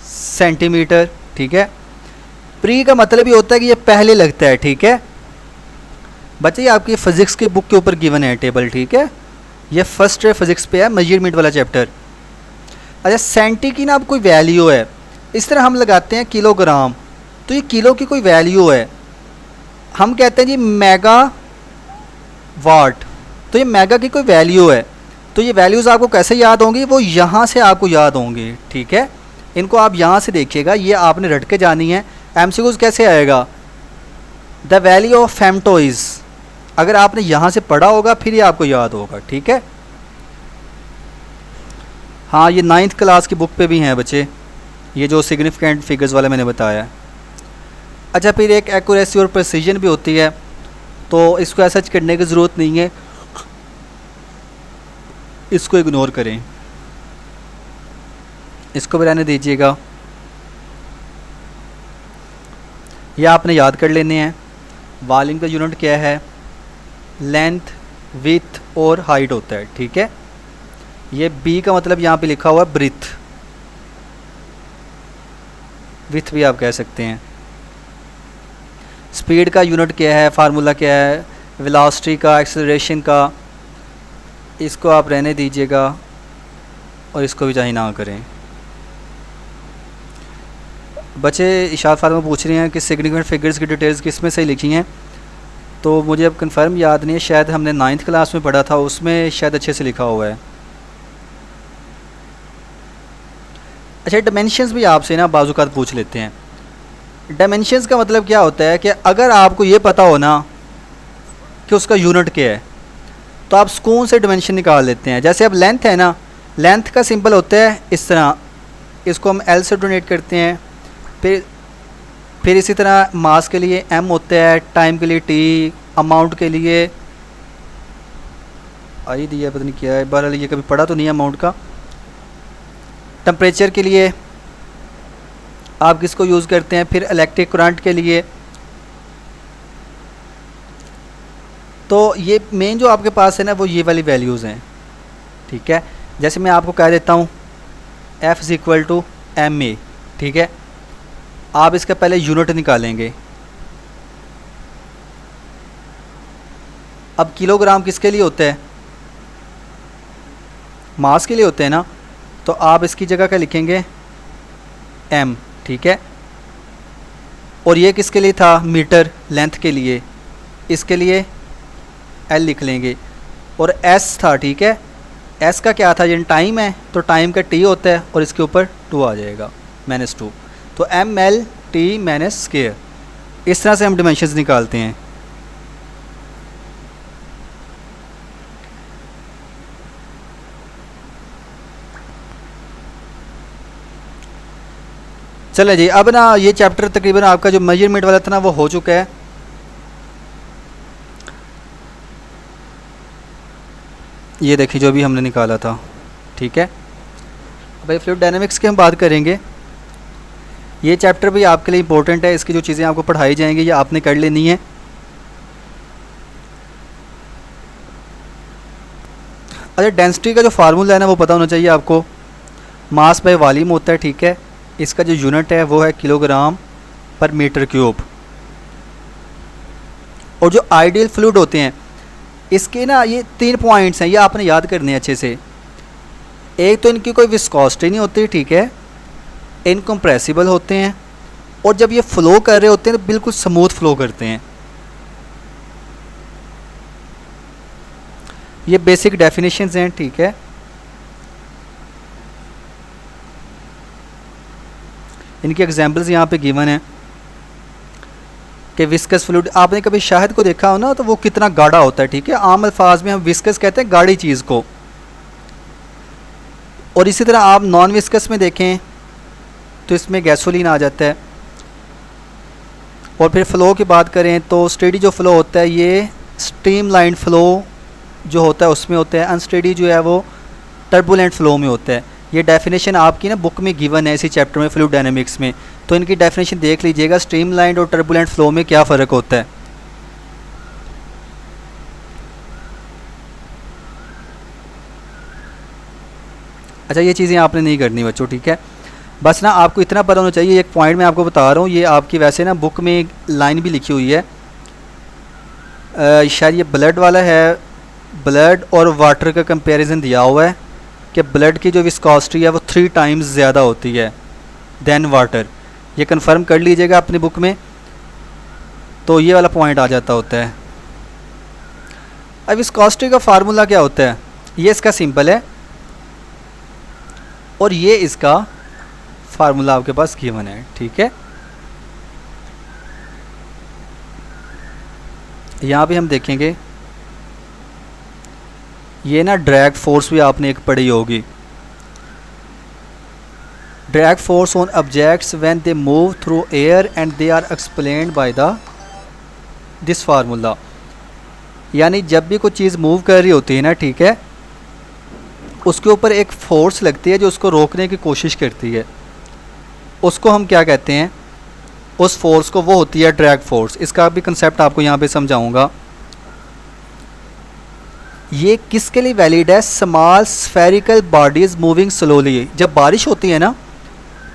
सेंटीमीटर, ठीक है। प्री का मतलब ये होता है कि ये पहले लगता है, ठीक है बच्चे, ये आपकी फ़िज़िक्स की बुक के ऊपर गिवन है टेबल, ठीक है, ये फर्स्ट फिज़िक्स पे है, मेजरमेंट वाला चैप्टर। अच्छा, सेंटी की ना अब कोई वैल्यू है, इस तरह हम लगाते हैं किलोग्राम, तो ये किलो की कोई वैल्यू है, हम कहते हैं जी मेगा वाट, तो ये मेगा की कोई वैल्यू है, तो ये वैल्यूज़ आपको कैसे याद होंगी, वो यहाँ से आपको याद होंगी, ठीक है, इनको आप यहाँ से देखिएगा, ये आपने रट के जानी है। एमसीक्यूज़ कैसे आएगा, द वैल्यू ऑफ फेमटोइज, अगर आपने यहाँ से पढ़ा होगा फिर ये आपको याद होगा, ठीक है। हाँ, ये 9th क्लास की बुक पे भी हैं बच्चे, ये जो सिग्निफिकेंट फिगर्स वाला मैंने बताया है। अच्छा, फिर एक एक्यूरेसी और प्रिसीजन भी होती है, तो इसको ऐसा करने की ज़रूरत नहीं है, इसको इग्नोर करें, इसको भी रहने दीजिएगा, ये आपने याद कर लेने हैं। वॉल्यूम का यूनिट क्या है, लेंथ, विड्थ और हाइट होता है, ठीक है। ये बी का मतलब यहाँ पे लिखा हुआ है ब्रीथ, विथ भी आप कह सकते हैं। स्पीड का यूनिट क्या है, फार्मूला क्या है, वेलोसिटी का, एक्सेलरेशन का, इसको आप रहने दीजिएगा और इसको भी चाहे ना करें। बच्चे इशाद फातिमा पूछ रहे हैं कि सिग्निफिकेंट फिगर्स की डिटेल्स किस में से लिखी हैं, तो मुझे अब कंफर्म याद नहीं है, शायद हमने 9th क्लास में पढ़ा था, उसमें शायद अच्छे से लिखा हुआ है। अच्छा, डायमेंशंस भी आपसे ना बाज़-औक़ात पूछ लेते हैं। डायमेंशंस का मतलब क्या होता है कि अगर आपको ये पता हो ना कि उसका यूनिट क्या है, तो आप सुकून से डायमेंशन निकाल लेते हैं। जैसे अब लेंथ है ना, लेंथ का सिंपल होता है इस तरह, इसको हम एल से डोनेट करते हैं, फिर इसी तरह मास के लिए एम होता है, टाइम के लिए टी, अमाउंट के लिए आई दिया, पता नहीं क्या है, बहरहाल ये कभी पढ़ा तो नहीं है अमाउंट का। टेम्परेचर के लिए आप किसको यूज़ करते हैं, फिर इलेक्ट्रिक करंट के लिए। तो ये मेन जो आपके पास है ना वो ये वाली वैल्यूज़ हैं, ठीक है। जैसे मैं आपको कह देता हूँ F is equal to m a, ठीक है, आप इसका पहले यूनिट निकालेंगे। अब किलोग्राम किसके लिए होता है, मास के लिए होते हैं ना, तो आप इसकी जगह क्या लिखेंगे m, ठीक है। और ये किसके लिए था, मीटर, लेंथ के लिए, इसके लिए l लिख लेंगे। और s था, ठीक है, s का क्या था, ये टाइम है, तो टाइम का t होता है और इसके ऊपर 2 आ जाएगा, -2, तो ml t माइनस स्क्वायर। इस तरह से हम डिमेंशंस निकालते हैं। चले जी, अब ना ये चैप्टर तकरीबन आपका जो मेजरमेंट वाला था ना वो हो चुका है। ये देखिए जो भी हमने निकाला था, ठीक है। भाई फ्लूइड डायनामिक्स की हम बात करेंगे, ये चैप्टर भी आपके लिए इंपॉर्टेंट है, इसकी जो चीज़ें आपको पढ़ाई जाएंगी ये आपने कर लेनी है। अच्छा, डेंसिटी का जो फार्मूला है ना वो पता होना चाहिए आपको, मास बाय वॉल्यूम होता है, ठीक है। इसका जो यूनिट है वो है किलोग्राम पर मीटर क्यूब। और जो आइडियल फ्लूइड होते हैं इसके ना ये 3 पॉइंट्स हैं, ये आपने याद करने हैं अच्छे से। एक तो इनकी कोई विस्कोसिटी नहीं होती, ठीक है, इनकम्प्रेसिबल होते हैं, और जब ये फ़्लो कर रहे होते हैं तो बिल्कुल स्मूथ फ़्लो करते हैं। ये बेसिक डेफिनेशंस हैं, ठीक है। इनकी एग्जांपल्स यहाँ पे गिवन है कि विस्कस फ्लूइड, आपने कभी शहद को देखा हो ना, तो वो कितना गाढ़ा होता है, ठीक है। आम अल्फाज में हम विस्कस कहते हैं गाढ़ी चीज़ को। और इसी तरह आप नॉन विस्कस में देखें तो इसमें गैसोलीन आ जाता है। और फिर फ़्लो की बात करें तो स्टेडी जो फ़्लो होता है ये स्ट्रीम लाइन फ़्लो जो होता है उसमें होता है, अनस्टेडी जो है वो टर्बुलेंट फ़्लो में होता है। ये डेफिनेशन आपकी ना बुक में गिवन है इसी चैप्टर में, फ्लूइड डायनामिक्स में, तो इनकी डेफिनेशन देख लीजिएगा, स्ट्रीम लाइन और टर्बुलेंट फ़्लो में क्या फ़र्क होता है। अच्छा, ये चीज़ें आपने नहीं करनी बच्चों, ठीक है। बस ना आपको इतना पता होना चाहिए, एक पॉइंट मैं आपको बता रहा हूँ, ये आपकी वैसे ना बुक में एक लाइन भी लिखी हुई है, शायद ये ब्लड वाला है, ब्लड और वाटर का कंपैरिजन दिया हुआ है कि ब्लड की जो विस्कोसिटी है वो 3 टाइम्स ज़्यादा होती है देन वाटर। ये कंफर्म कर लीजिएगा अपनी बुक में, तो ये वाला पॉइंट आ जाता होता है। अब विस्कोसिटी का फार्मूला क्या होता है, ये इसका सिंपल है और ये इसका फार्मूला आपके पास गिवन है, ठीक है। यहाँ पे हम देखेंगे, ये ना ड्रैग फोर्स भी आपने एक पढ़ी होगी, drag force on objects when they move through air and they are explained by this formula. यानी जब भी कोई चीज़ मूव कर रही होती है ना, ठीक है, उसके ऊपर एक फोर्स लगती है जो उसको रोकने की कोशिश करती है, उसको हम क्या कहते हैं, उस फोर्स को, वो होती है ड्रैग फोर्स। इसका भी कंसेप्ट आपको यहाँ पे समझाऊंगा। ये किसके लिए वैलिड है, small spherical bodies moving slowly. जब बारिश होती है ना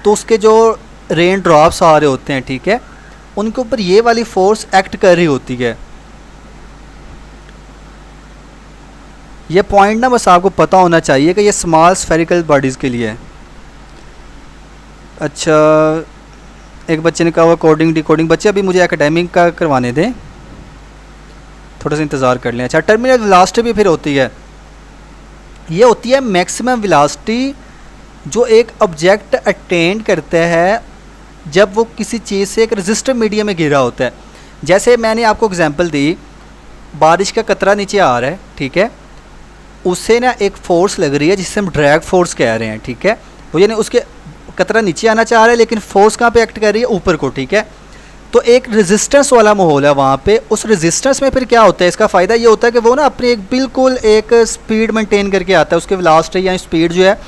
तो उसके जो रेन ड्रॉप्स आ रहे होते हैं, ठीक है, उनके ऊपर ये वाली फोर्स एक्ट कर रही होती है। ये पॉइंट ना बस आपको पता होना चाहिए कि ये स्मॉल स्फेरिकल बॉडीज़ के लिए है। अच्छा, एक बच्चे ने कहा हुआ कोडिंग डिकोडिंग, बच्चे अभी मुझे एकेडमिक का करवाने दें, थोड़ा सा इंतज़ार कर लें। अच्छा, टर्मिनल वेलोसिटी भी फिर होती है, ये होती है मैक्सिमम वेलोसिटी जो एक ऑब्जेक्ट अटेंड करता है जब वो किसी चीज़ से एक रेजिस्टिव मीडियम में घिरा होता है। जैसे मैंने आपको एग्जांपल दी, बारिश का कतरा नीचे आ रहा है, ठीक है, उससे ना एक फ़ोर्स लग रही है जिससे हम ड्रैग फोर्स कह रहे हैं, ठीक है। वो यानी उसके कतरा नीचे आना चाह रहा है लेकिन फोर्स कहाँ पे एक्ट कर रही है, ऊपर को, ठीक है। तो एक रेजिस्टेंस वाला माहौल है वहाँ पे, उस रेजिस्टेंस में फिर क्या होता है, इसका फ़ायदा ये होता है कि वो ना अपनी एक बिल्कुल एक स्पीड मेंटेन करके आता है, उसके वेलोसिटी या स्पीड जो है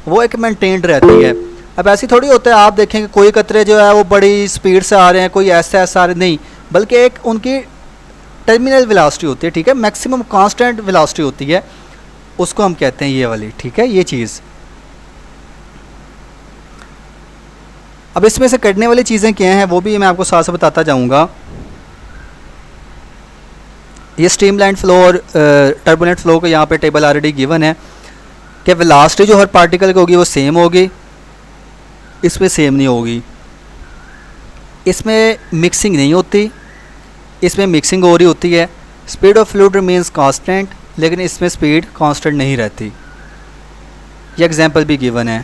वो एक मेंटेन्ड रहती है। अब ऐसी थोड़ी होता है, आप देखेंगे कोई कतरे जो है वो बड़ी स्पीड से आ रहे हैं, कोई ऐसे आ रहे नहीं, बल्कि एक उनकी टर्मिनल वेलोसिटी होती है, ठीक है, मैक्सिमम कांस्टेंट वेलोसिटी होती है, उसको हम कहते हैं ये वाली, ठीक है, ये चीज़। अब इसमें से करने वाली चीज़ें क्या हैं वो भी मैं आपको साथ साथ बताता जाऊंगा। ये स्ट्रीमलाइन फ्लो और टर्बुलेंट फ्लो का यहाँ पे टेबल ऑलरेडी गिवन है कि वेलोसिटी जो हर पार्टिकल की होगी वो सेम होगी, इसमें सेम नहीं होगी, इसमें मिक्सिंग नहीं होती, इसमें मिक्सिंग हो रही होती है। Speed of fluid remains constant, लेकिन इसमें स्पीड कांस्टेंट नहीं रहती। ये एग्जांपल भी गिवन है।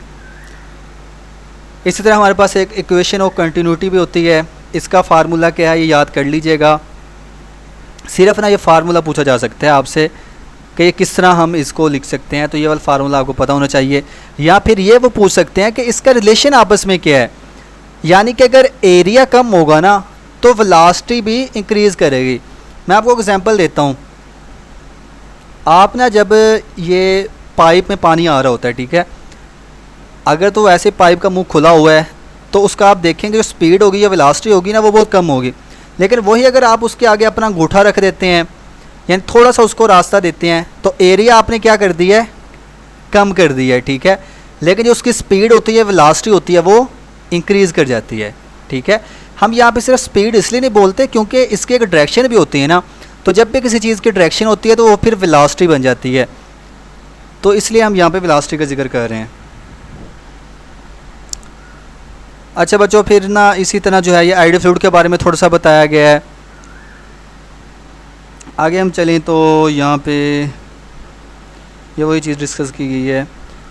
इसी तरह हमारे पास एक इक्वेशन ऑफ कंटिन्यूटी भी होती है, इसका फार्मूला क्या है ये याद कर लीजिएगा। सिर्फ ना ये फार्मूला पूछा जा सकता है आपसे कि ये किस तरह हम इसको लिख सकते हैं, तो ये वाला फार्मूला आपको पता होना चाहिए। या फिर ये वो पूछ सकते हैं कि इसका रिलेशन आपस में क्या है, यानी कि अगर एरिया कम होगा ना तो वेलोसिटी भी इंक्रीज़ करेगी। मैं आपको एग्जांपल देता हूँ। आप ना जब ये पाइप में पानी आ रहा होता है, ठीक है, अगर तो ऐसे पाइप का मुंह खुला हुआ है तो उसका आप देखेंगे जो स्पीड होगी या वेलोसिटी होगी ना वो बहुत कम होगी। लेकिन वही अगर आप उसके आगे अपना अंगूठा रख देते हैं, यानी थोड़ा सा उसको रास्ता देते हैं, तो एरिया आपने क्या कर दिया है, कम कर दिया है, ठीक है, लेकिन जो उसकी स्पीड होती है, वेलोसिटी होती है, वो इंक्रीज़ कर जाती है, ठीक है। हम यहाँ पे सिर्फ स्पीड इसलिए नहीं बोलते क्योंकि इसकी एक डायरेक्शन भी होती है ना, तो जब भी किसी चीज़ की डायरेक्शन होती है तो वो फिर वेलोसिटी बन जाती है, तो इसलिए हम यहाँ पे वेलोसिटी का जिक्र कर रहे हैं। अच्छा बच्चों, फिर ना इसी तरह जो है ये आइडियल फ्लूइड के बारे में थोड़ा सा बताया गया है। आगे हम चलें तो यहाँ पे ये वही चीज़ डिस्कस की गई है।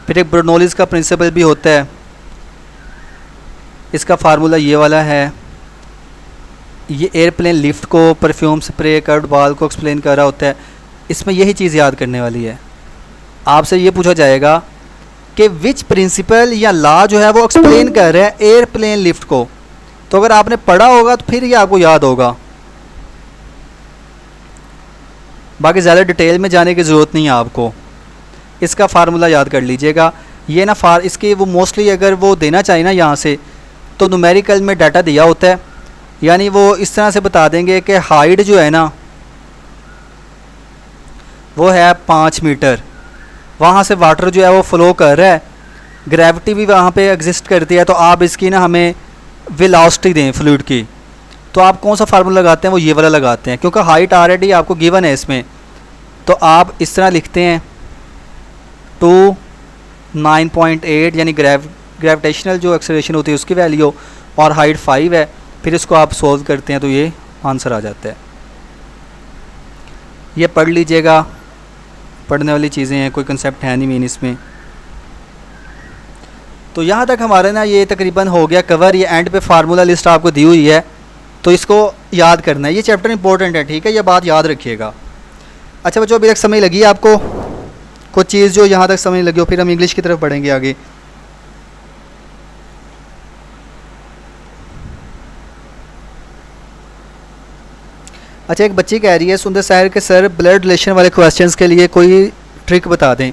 फिर एक बर्नौलीज़ का प्रिंसिपल भी होता है, इसका फार्मूला ये वाला है। ये एयरप्लेन लिफ्ट को, परफ्यूम स्प्रे, कर्ड बाल को एक्सप्लेन कर रहा होता है। इसमें यही चीज़ याद करने वाली है। आपसे ये पूछा जाएगा कि विच प्रिंसिपल या लॉ जो है वो एक्सप्लेन कर रहा है एयरप्लेन लिफ्ट को। तो अगर आपने पढ़ा होगा तो फिर ये आपको याद होगा, बाकी ज़्यादा डिटेल में जाने की ज़रूरत नहीं है आपको। इसका फार्मूला याद कर लीजिएगा। ये ना इसके वो मोस्टली अगर वो देना चाहिए ना यहाँ से, तो न्यूमेरिकल में डाटा दिया होता है, यानी वो इस तरह से बता देंगे कि हाइट जो है ना वो है 5 मीटर, वहाँ से वाटर जो है वो फ़्लो कर रहा है, ग्रेविटी भी वहाँ पे एग्जिस्ट करती है। तो आप इसकी ना हमें वेलोसिटी दें फ्लूइड की, तो आप कौन सा फार्मूला लगाते हैं, वो ये वाला लगाते हैं, क्योंकि हाइट ऑलरेडी आपको गिवन है इसमें। तो आप इस तरह लिखते हैं 2 9.8 यानी ग्रेविटेशनल जो एक्सेलरेशन होती है उसकी वैल्यू, और हाइट 5 है। फिर इसको आप सोल्व करते हैं तो ये आंसर आ जाता है। ये पढ़ लीजिएगा, पढ़ने वाली चीज़ें हैं, कोई कंसेप्ट है नहीं मेन इसमें। तो यहाँ तक हमारा ना ये तकरीबन हो गया कवर। ये एंड पे फार्मूला लिस्ट आपको दी हुई है, तो इसको याद करना है। ये चैप्टर इंपॉर्टेंट है, ठीक है, ये बात याद रखिएगा। अच्छा बच्चों, अभी तक समझ लगी आपको कुछ चीज़ जो यहाँ तक समझ लगी हो? फिर हम इंग्लिश की तरफ बढ़ेंगे आगे। अच्छा, एक बच्ची कह रही है सुंदर शहर के सर ब्लड रिलेशन वाले क्वेश्चंस के लिए कोई ट्रिक बता दें।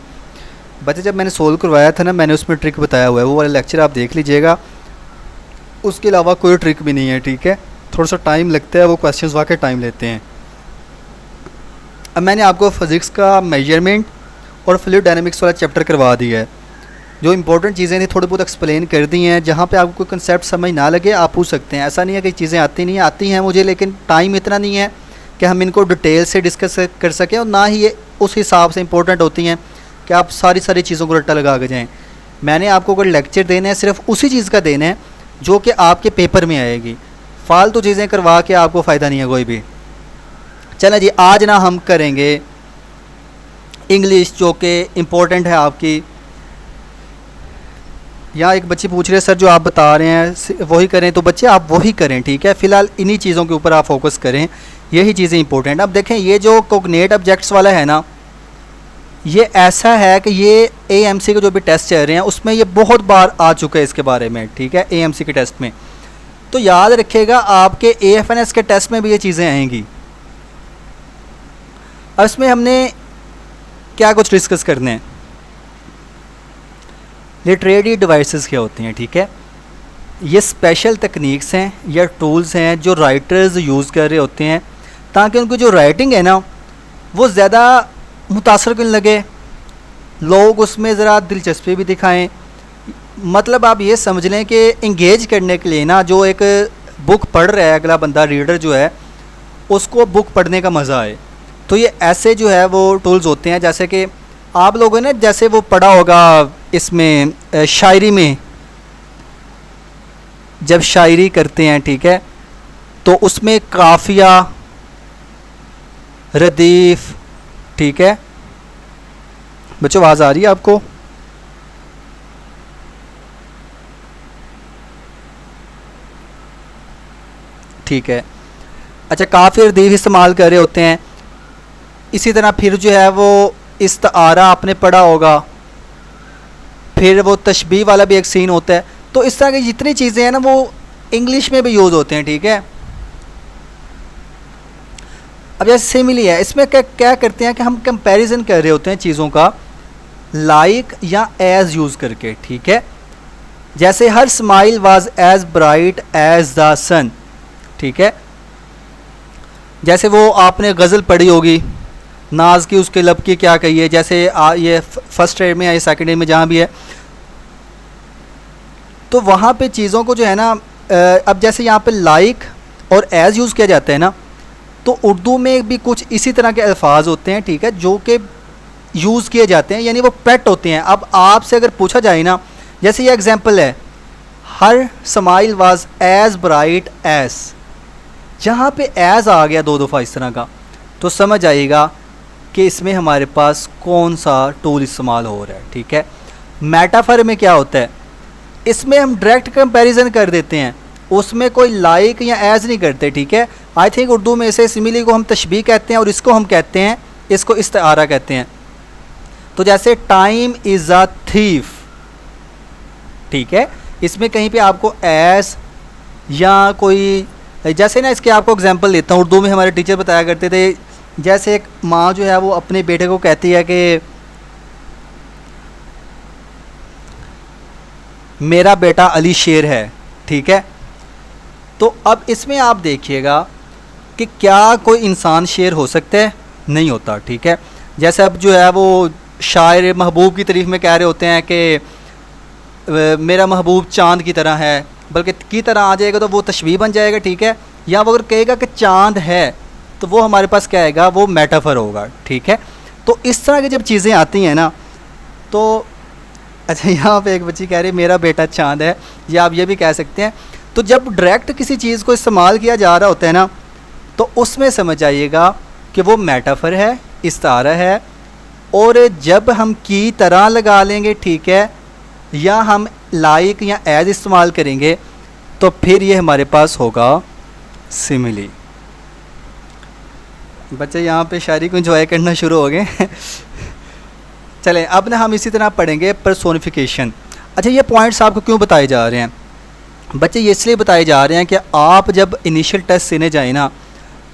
बच्चे, जब मैंने सोल्व करवाया था ना, मैंने उसमें ट्रिक बताया हुआ है, वो वाला लेक्चर आप देख लीजिएगा। उसके अलावा कोई ट्रिक भी नहीं है, ठीक है। थोड़ा सा टाइम लगता है, वो क्वेश्चंस वाकई टाइम लेते हैं। अब मैंने आपको फिज़िक्स का मेजरमेंट और फ्लूइड डायनामिक्स वाला चैप्टर करवा दिया है। जो इंपॉर्टेंट चीज़ें थी थोड़ी बहुत एक्सप्लेन कर दी हैं। जहाँ पे आपको कोई कंसेप्ट समझ ना लगे आप पूछ सकते हैं। ऐसा नहीं है कि चीज़ें आती नहीं, आती हैं मुझे, लेकिन टाइम इतना नहीं है कि हम इनको डिटेल से डिस्कस कर सकें, और ना ही ये उस हिसाब से इंपॉर्टेंट होती हैं कि आप सारी चीज़ों को रट्टा लगा के जाएँ। मैंने आपको कोई लेक्चर देना है, सिर्फ उसी चीज़ का देना है जो कि आपके पेपर में आएगी। फालतू चीज़ें करवा के आपको फ़ायदा नहीं है कोई भी। चलें जी, आज ना हम करेंगे इंग्लिश, जो कि इम्पोर्टेंट है आपकी। यहाँ एक बच्ची पूछ रही है सर जो आप बता रहे हैं वही करें, तो बच्चे आप वही करें, ठीक है। फ़िलहाल इन्हीं चीज़ों के ऊपर आप फोकस करें, यही चीज़ें इंपॉर्टेंट। अब देखें, ये जो कोऑर्डिनेट ऑब्जेक्ट्स वाला है ना, ये ऐसा है कि ये AMC के जो भी टेस्ट चल रहे हैं उसमें ये बहुत बार आ चुका है इसके बारे में, ठीक है, AMC के टेस्ट में। तो याद रखिएगा आपके AFNS के टेस्ट में भी ये चीज़ें आएंगी। अब इसमें हमने क्या कुछ डिस्कस करने हैं। लिटरेरी डिवाइसेस क्या होती हैं, ठीक है। ये स्पेशल तकनीक्स हैं या टूल्स हैं जो राइटर्स यूज़ कर रहे होते हैं ताकि उनकी जो राइटिंग है ना वो ज़्यादा मुतासरकुन लगे, लोग उसमें ज़रा दिलचस्पी भी दिखाएं। मतलब आप ये समझ लें कि इंगेज करने के लिए ना, जो एक बुक पढ़ रहा है अगला बंदा, रीडर जो है, उसको बुक पढ़ने का मज़ा आए। तो ये ऐसे जो है वो टूल्स होते हैं। जैसे कि आप लोगों ने जैसे वो पढ़ा होगा इसमें शायरी में, जब शायरी करते हैं, ठीक है, तो उसमें काफिया, रदीफ, ठीक है। बच्चों आवाज़ आ रही है आपको? ठीक है। अच्छा, काफी रदीफ इस्तेमाल कर रहे होते हैं। इसी तरह फिर जो है वो इस्तारा आपने पढ़ा होगा, फिर वो तशबीह वाला भी एक सीन होता है। तो इस तरह की जितनी चीज़ें हैं ना वो इंग्लिश में भी यूज़ होते हैं, ठीक है। अब जैसे सिमिली है, इसमें क्या करते हैं कि हम कंपैरिजन कर रहे होते हैं चीज़ों का लाइक या एज यूज़ करके, ठीक है। जैसे her smile was as bright as the sun, ठीक है। जैसे वो आपने गज़ल पढ़ी होगी नाज की, उसके लब की क्या कही है। जैसे ये फर्स्ट ईयर में या सेकेंड ईयर में जहाँ भी है, तो वहाँ पे चीज़ों को जो है ना, अब जैसे यहाँ पे लाइक और एज़ यूज़ किया जाता है ना, तो उर्दू में भी कुछ इसी तरह के अल्फाज होते हैं, ठीक है, जो कि यूज़ किए जाते हैं, यानी वो पेट होते हैं। अब आपसे अगर पूछा जाए ना, जैसे ये एग्जांपल है, her smile was as bright as, जहाँ पे एज आ गया दो दफ़ा इस तरह का, तो समझ आएगा कि इसमें हमारे पास कौन सा टूल इस्तेमाल हो रहा है। ठीक है, मेटाफर में क्या होता है, इसमें हम डायरेक्ट कंपैरिजन कर देते हैं, उसमें कोई लाइक या एज नहीं करते। ठीक है, आई थिंक उर्दू में से सिमिली को हम तशबीह कहते हैं और इसको हम कहते हैं, इसको इस्तारा कहते हैं। तो जैसे टाइम इज़ अ थीफ, ठीक है, इसमें कहीं पे आपको एज या कोई, जैसे ना इसके आपको एग्जांपल देता हूँ, उर्दू में हमारे टीचर बताया करते थे, जैसे एक माँ जो है वो अपने बेटे को कहती है कि मेरा बेटा अली शेर है। ठीक है, तो अब इसमें आप देखिएगा कि क्या कोई इंसान शेर हो सकता है, नहीं होता। ठीक है, जैसे अब जो है वो शायर महबूब की तारीफ़ में कह रहे होते हैं कि मेरा महबूब चाँद की तरह है, बल्कि की तरह आ जाएगा तो वो तशबीह बन जाएगा। ठीक है, या वो अगर कहेगा कि चाँद है तो वो हमारे पास क्या आएगा, वो मेटाफर होगा। ठीक है, तो इस तरह की जब चीज़ें आती हैं ना, तो अच्छा यहाँ पे एक बच्ची कह रही है मेरा बेटा चाँद है, या आप ये भी कह सकते हैं। तो जब डायरेक्ट किसी चीज़ को इस्तेमाल किया जा रहा होता है ना, तो उसमें समझ आइएगा कि वो मेटाफर है, इस्तारा है। और जब हम की तरह लगा लेंगे, ठीक है, या हम लाइक या एज इस्तेमाल करेंगे, तो फिर ये हमारे पास होगा सिमिली। बच्चे यहाँ पे शायरी को एंजॉय करना शुरू हो गए। चलें, अब ना हम इसी तरह पढ़ेंगे पर्सोनिफिकेशन। अच्छा, ये पॉइंट्स आपको क्यों बताए जा रहे हैं बच्चे? ये इसलिए बताए जा रहे हैं कि आप जब इनिशियल टेस्ट देने जाए ना,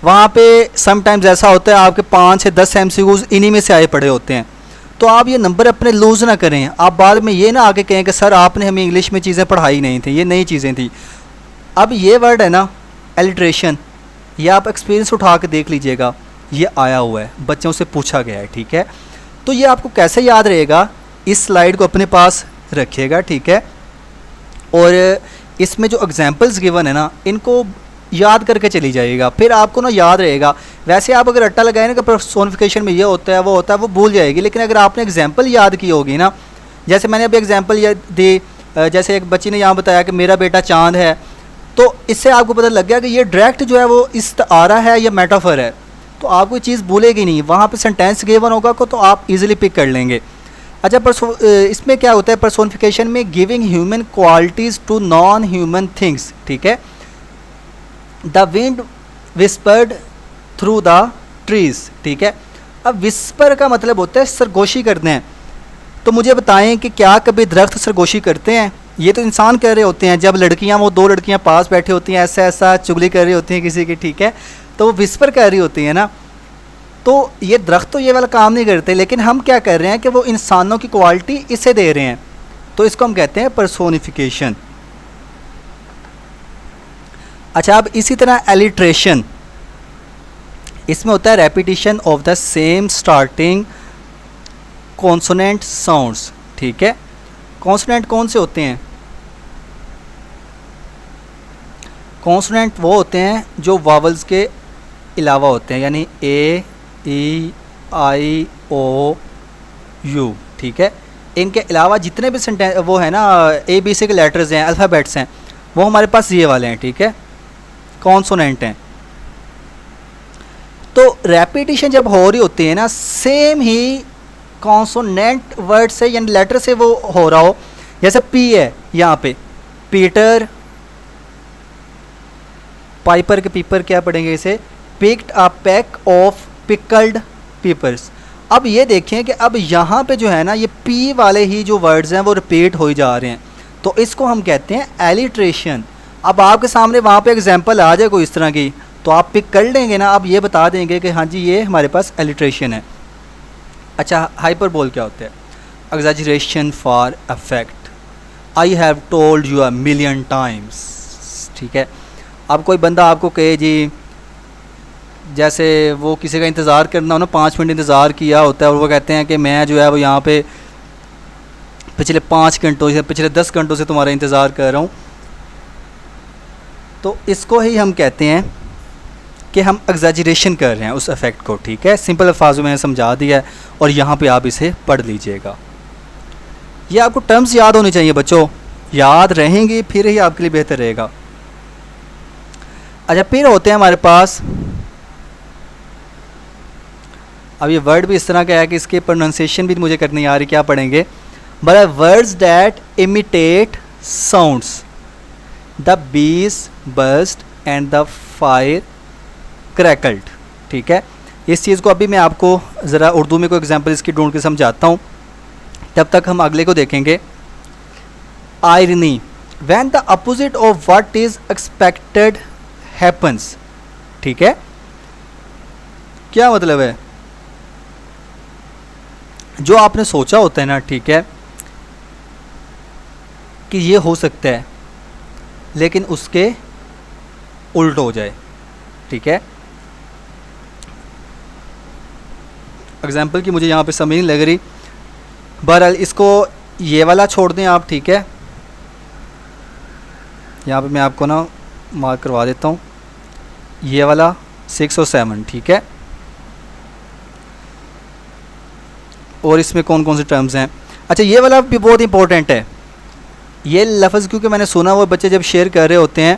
वहाँ पे समटाइम्स ऐसा होता है आपके 5 से 10 MCQs इन्हीं में से आए पड़े होते हैं, तो आप ये नंबर अपने लूज़ ना करें। आप बाद में ये ना आके कहें कि सर आपने हमें इंग्लिश में चीज़ें पढ़ाई नहीं थी, ये नई चीज़ें थी। अब ये वर्ड है ना एलिट्रेशन, ये आप एक्सपीरियंस उठा के देख लीजिएगा, ये आया हुआ है, बच्चों से पूछा गया है। ठीक है, तो ये आपको कैसे याद रहेगा, इस स्लाइड को अपने पास रखिएगा। ठीक है, और इसमें जो एग्जांपल्स गिवन है ना, इनको याद करके चली जाइएगा, फिर आपको ना याद रहेगा। वैसे आप अगर रट्टा लगाए ना कि पर्सोनिफिकेशन में ये होता है वो होता है, वो भूल जाएगी, लेकिन अगर आपने एग्जांपल याद की होगी ना, जैसे मैंने अभी एग्जांपल दी, जैसे एक बच्ची ने यहाँ बताया कि मेरा बेटा चाँद है, तो इससे आपको पता लग गया कि ये डायरेक्ट जो है वो इस्तारा है या मेटाफर है, तो आप कोई चीज़ भूलेगी नहीं। वहाँ पे सेंटेंस गिवन होगा को तो आप इजीली पिक कर लेंगे। अच्छा, इसमें क्या होता है पर्सोनिफिकेशन में, giving human qualities to non human things. ठीक है, the wind whispered through the trees. ठीक है, अब विस्पर का मतलब होता है सरगोशी करते हैं। तो मुझे बताएं कि क्या कभी दरख्त सरगोशी करते हैं? ये तो इंसान कह रहे होते हैं, जब लड़कियां, वो 2 लड़कियां पास बैठी होती हैं, ऐसा ऐसा चुगली कर रही होती हैं किसी की। ठीक है, तो वो विस्पर कर रही होती है ना, तो ये दरख्त तो ये वाला काम नहीं करते, लेकिन हम क्या कर रहे हैं कि वो इंसानों की क्वालिटी इसे दे रहे हैं, तो इसको हम कहते हैं पर्सोनिफिकेशन। अच्छा, अब इसी तरह एलिट्रेशन, इसमें होता है repetition of the same starting consonant sounds. ठीक है, कॉन्सोनेंट कौन से होते हैं? कॉन्सोनेंट वो होते हैं जो वावल्स के अलावा होते हैं, यानी ए, ई, आई, ओ, यू। ठीक है, इनके अलावा जितने भी सेंटेंस वो है ना ABC के लेटर्स हैं, अल्फ़ाबेट्स हैं, वो हमारे पास ये वाले हैं। ठीक है, कॉन्सोनेंट हैं। तो रेपिटिशन जब हो रही होती है ना, सेम ही कॉन्सोनेंट वर्ड से यानी लेटर से वो हो रहा हो, जैसे पी है यहाँ पे, पीटर, पाइपर के पीपर क्या पढ़ेंगे इसे, picked a pack of pickled peppers. अब ये देखें कि अब यहाँ पे जो है ना, ये पी वाले ही जो वर्ड्स हैं वो रिपीट हो जा रहे हैं, तो इसको हम कहते हैं एलिट्रेशन। अब आपके सामने वहाँ पे एग्जांपल आ जाए कोई इस तरह की, तो आप पिक कर लेंगे ना, आप ये बता देंगे कि हाँ जी ये हमारे पास एलिट्रेशन है। अच्छा, हाइपरबोल क्या होता है? Exaggeration for affect. I have told you a million times. ठीक है, अब कोई बंदा आपको कहे जी, जैसे वो किसी का इंतज़ार करना हो ना, 5 मिनट इंतज़ार किया होता है और वो कहते हैं कि मैं जो है वो यहाँ पे पिछले 5 घंटों से, पिछले 10 घंटों से तुम्हारा इंतज़ार कर रहा हूँ, तो इसको ही हम कहते हैं कि हम एग्जैजरेशन कर रहे हैं उस इफ़ेक्ट को। ठीक है, सिंपल अल्फाजों में समझा दिया है और यहाँ पे आप इसे पढ़ लीजिएगा। ये आपको टर्म्स याद होनी चाहिए बच्चों, याद रहेंगी फिर ही आपके लिए बेहतर रहेगा। अच्छा, फिर होते हैं हमारे पास, अब ये वर्ड भी इस तरह का है कि इसके प्रोनाउंसिएशन भी मुझे करनी आ रही, क्या पढ़ेंगे, but words that imitate sounds, the bees bast and the fire क्रैकल्ड। ठीक है, इस चीज़ को अभी मैं आपको ज़रा उर्दू में कोई एग्जांपल इसकी ढूंढ के समझाता हूँ, तब तक हम अगले को देखेंगे। Irony, when the opposite of what is expected happens. ठीक है, क्या मतलब है, जो आपने सोचा होता है ना, ठीक है, कि ये हो सकता है, लेकिन उसके उल्ट हो जाए। ठीक है, एग्जाम्पल की मुझे यहाँ पे समझ नहीं लग रही, बहरहाल इसको ये वाला छोड़ दें आप। ठीक है, यहाँ पे मैं आपको ना मार्क करवा देता हूँ, ये वाला 6 और 7। ठीक है, और इसमें कौन कौन से टर्म्स हैं। अच्छा, ये वाला भी बहुत इंपॉर्टेंट है, ये लफ्ज़ क्योंकि मैंने सुना वो बच्चे जब शेयर कर रहे होते हैं,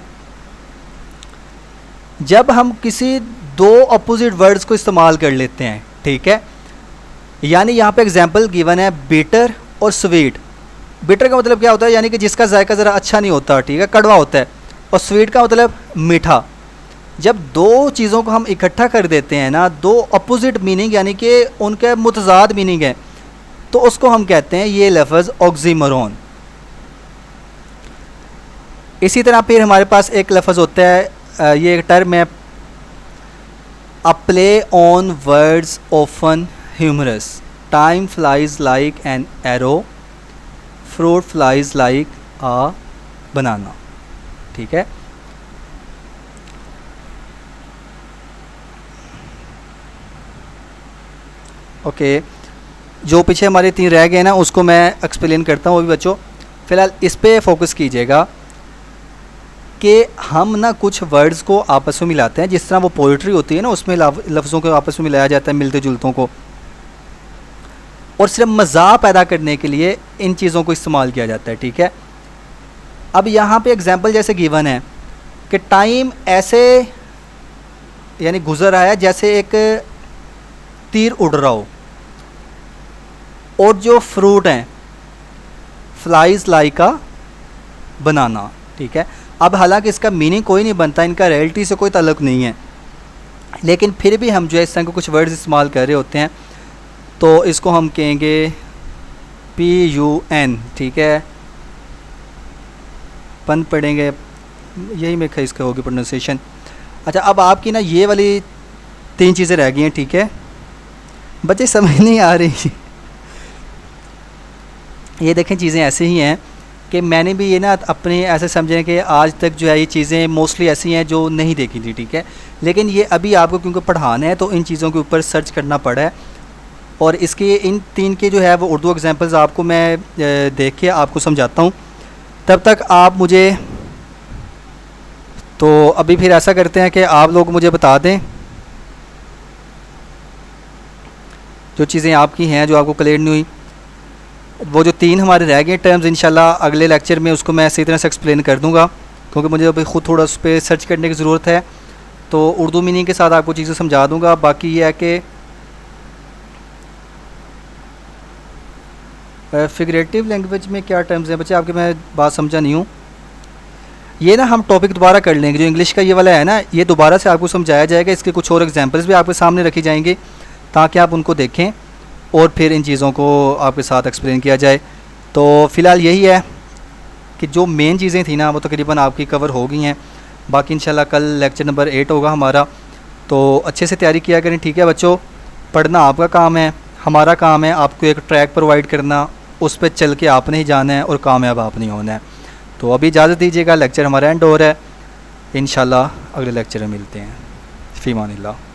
जब हम किसी दो अपोजिट वर्ड्स को इस्तेमाल कर लेते हैं। ठीक है, यानी यहाँ पे एग्जांपल गिवन है बिटर और स्वीट। बिटर का मतलब क्या होता है, यानी कि जिसका जायका ज़रा अच्छा नहीं होता, ठीक है, कड़वा होता है, और स्वीट का मतलब मीठा। जब दो चीज़ों को हम इकट्ठा कर देते हैं ना, दो अपोजिट मीनिंग यानी कि उनके मुतजाद मीनिंग है, तो उसको हम कहते हैं ये लफ्ज़ ऑक्सीमोरॉन। इसी तरह फिर हमारे पास एक लफ्ज़ होता है, ये एक टर्म है, a play on words often humorous, time flies like an arrow, fruit flies like a banana. ठीक है, ओके, जो पीछे हमारे 3 रह गए ना, उसको मैं एक्सप्लेन करता हूँ। वो भी बच्चों फ़िलहाल इस पे फोकस कीजिएगा कि हम ना कुछ वर्ड्स को आपस में मिलाते हैं, जिस तरह वो पोइट्री होती है ना, उसमें लफ्ज़ों को आपस में मिलाया जाता है, मिलते जुलतों को, और सिर्फ मज़ा पैदा करने के लिए इन चीज़ों को इस्तेमाल किया जाता है। ठीक है, अब यहाँ पे एग्जांपल जैसे गिवन है कि टाइम ऐसे यानी गुजर रहा है जैसे एक तीर उड़ रहा हो, और जो फ्रूट हैं फ्लाइज लाइक का बनाना। ठीक है, अब हालांकि इसका मीनिंग कोई नहीं बनता, इनका रियलिटी से कोई ताल्लुक़ नहीं है, लेकिन फिर भी हम जो है इस तरह के कुछ वर्ड्स इस्तेमाल कर रहे होते हैं, तो इसको हम कहेंगे PUN। ठीक है, पन पढ़ेंगे, यही मेरे ख्याल इसका होगी प्रोनाउंसिएशन। अच्छा, अब आपकी ना ये वाली 3 चीज़ें रह गई हैं। ठीक है, बच्चे समझ नहीं आ रही, ये देखें चीज़ें ऐसे ही हैं कि मैंने भी ये ना अपने ऐसे समझें कि आज तक जो है ये चीज़ें मोस्टली ऐसी हैं जो नहीं देखी थी। ठीक है, लेकिन ये अभी आपको क्योंकि पढ़ाना है तो इन चीज़ों के ऊपर सर्च करना पड़ा है, और इसके इन 3 के जो है वो उर्दू एग्जांपल्स आपको मैं देख के आपको समझाता हूँ, तब तक आप मुझे, तो अभी फिर ऐसा करते हैं कि आप लोग मुझे बता दें जो चीज़ें आपकी हैं जो आपको क्लियर नहीं हुई। वो जो 3 हमारे रह गए टर्म्स, इंशाल्लाह अगले लेक्चर में उसको मैं इसी तरह से एक्सप्लेन कर दूंगा, क्योंकि मुझे अभी ख़ुद थोड़ा उस पर सर्च करने की ज़रूरत है, तो उर्दू मीनिंग के साथ आपको चीज़ें समझा दूंगा। बाकी ये है कि फिगरेटिव लैंग्वेज में क्या टर्म्स हैं बच्चे, आपके मैं बात समझा नहीं हूँ। ये ना हम टॉपिक दोबारा कर लेंगे, जो इंग्लिश का ये वाला है ना, ये दोबारा से आपको समझाया जाएगा, इसके कुछ और एग्जांपल्स भी आपके सामने रखी जाएंगी ताकि आप उनको देखें और फिर इन चीज़ों को आपके साथ एक्सप्लेन किया जाए। तो फ़िलहाल यही है कि जो मेन चीज़ें थी ना वो तकरीबन आपकी कवर हो गई हैं। बाकी इंशाल्लाह कल लेक्चर नंबर 8 होगा हमारा, तो अच्छे से तैयारी किया करें। ठीक है बच्चों, पढ़ना आपका काम है, हमारा काम है आपको एक ट्रैक प्रोवाइड करना, उस पर चल के आपने ही जाना है और कामयाब आपने होना है। तो अभी इजाज़त दीजिएगा, लेक्चर हमारा एंड हो रहा है, इंशाल्लाह अगले लेक्चर में मिलते हैं। फ़ी अमानिल्लाह।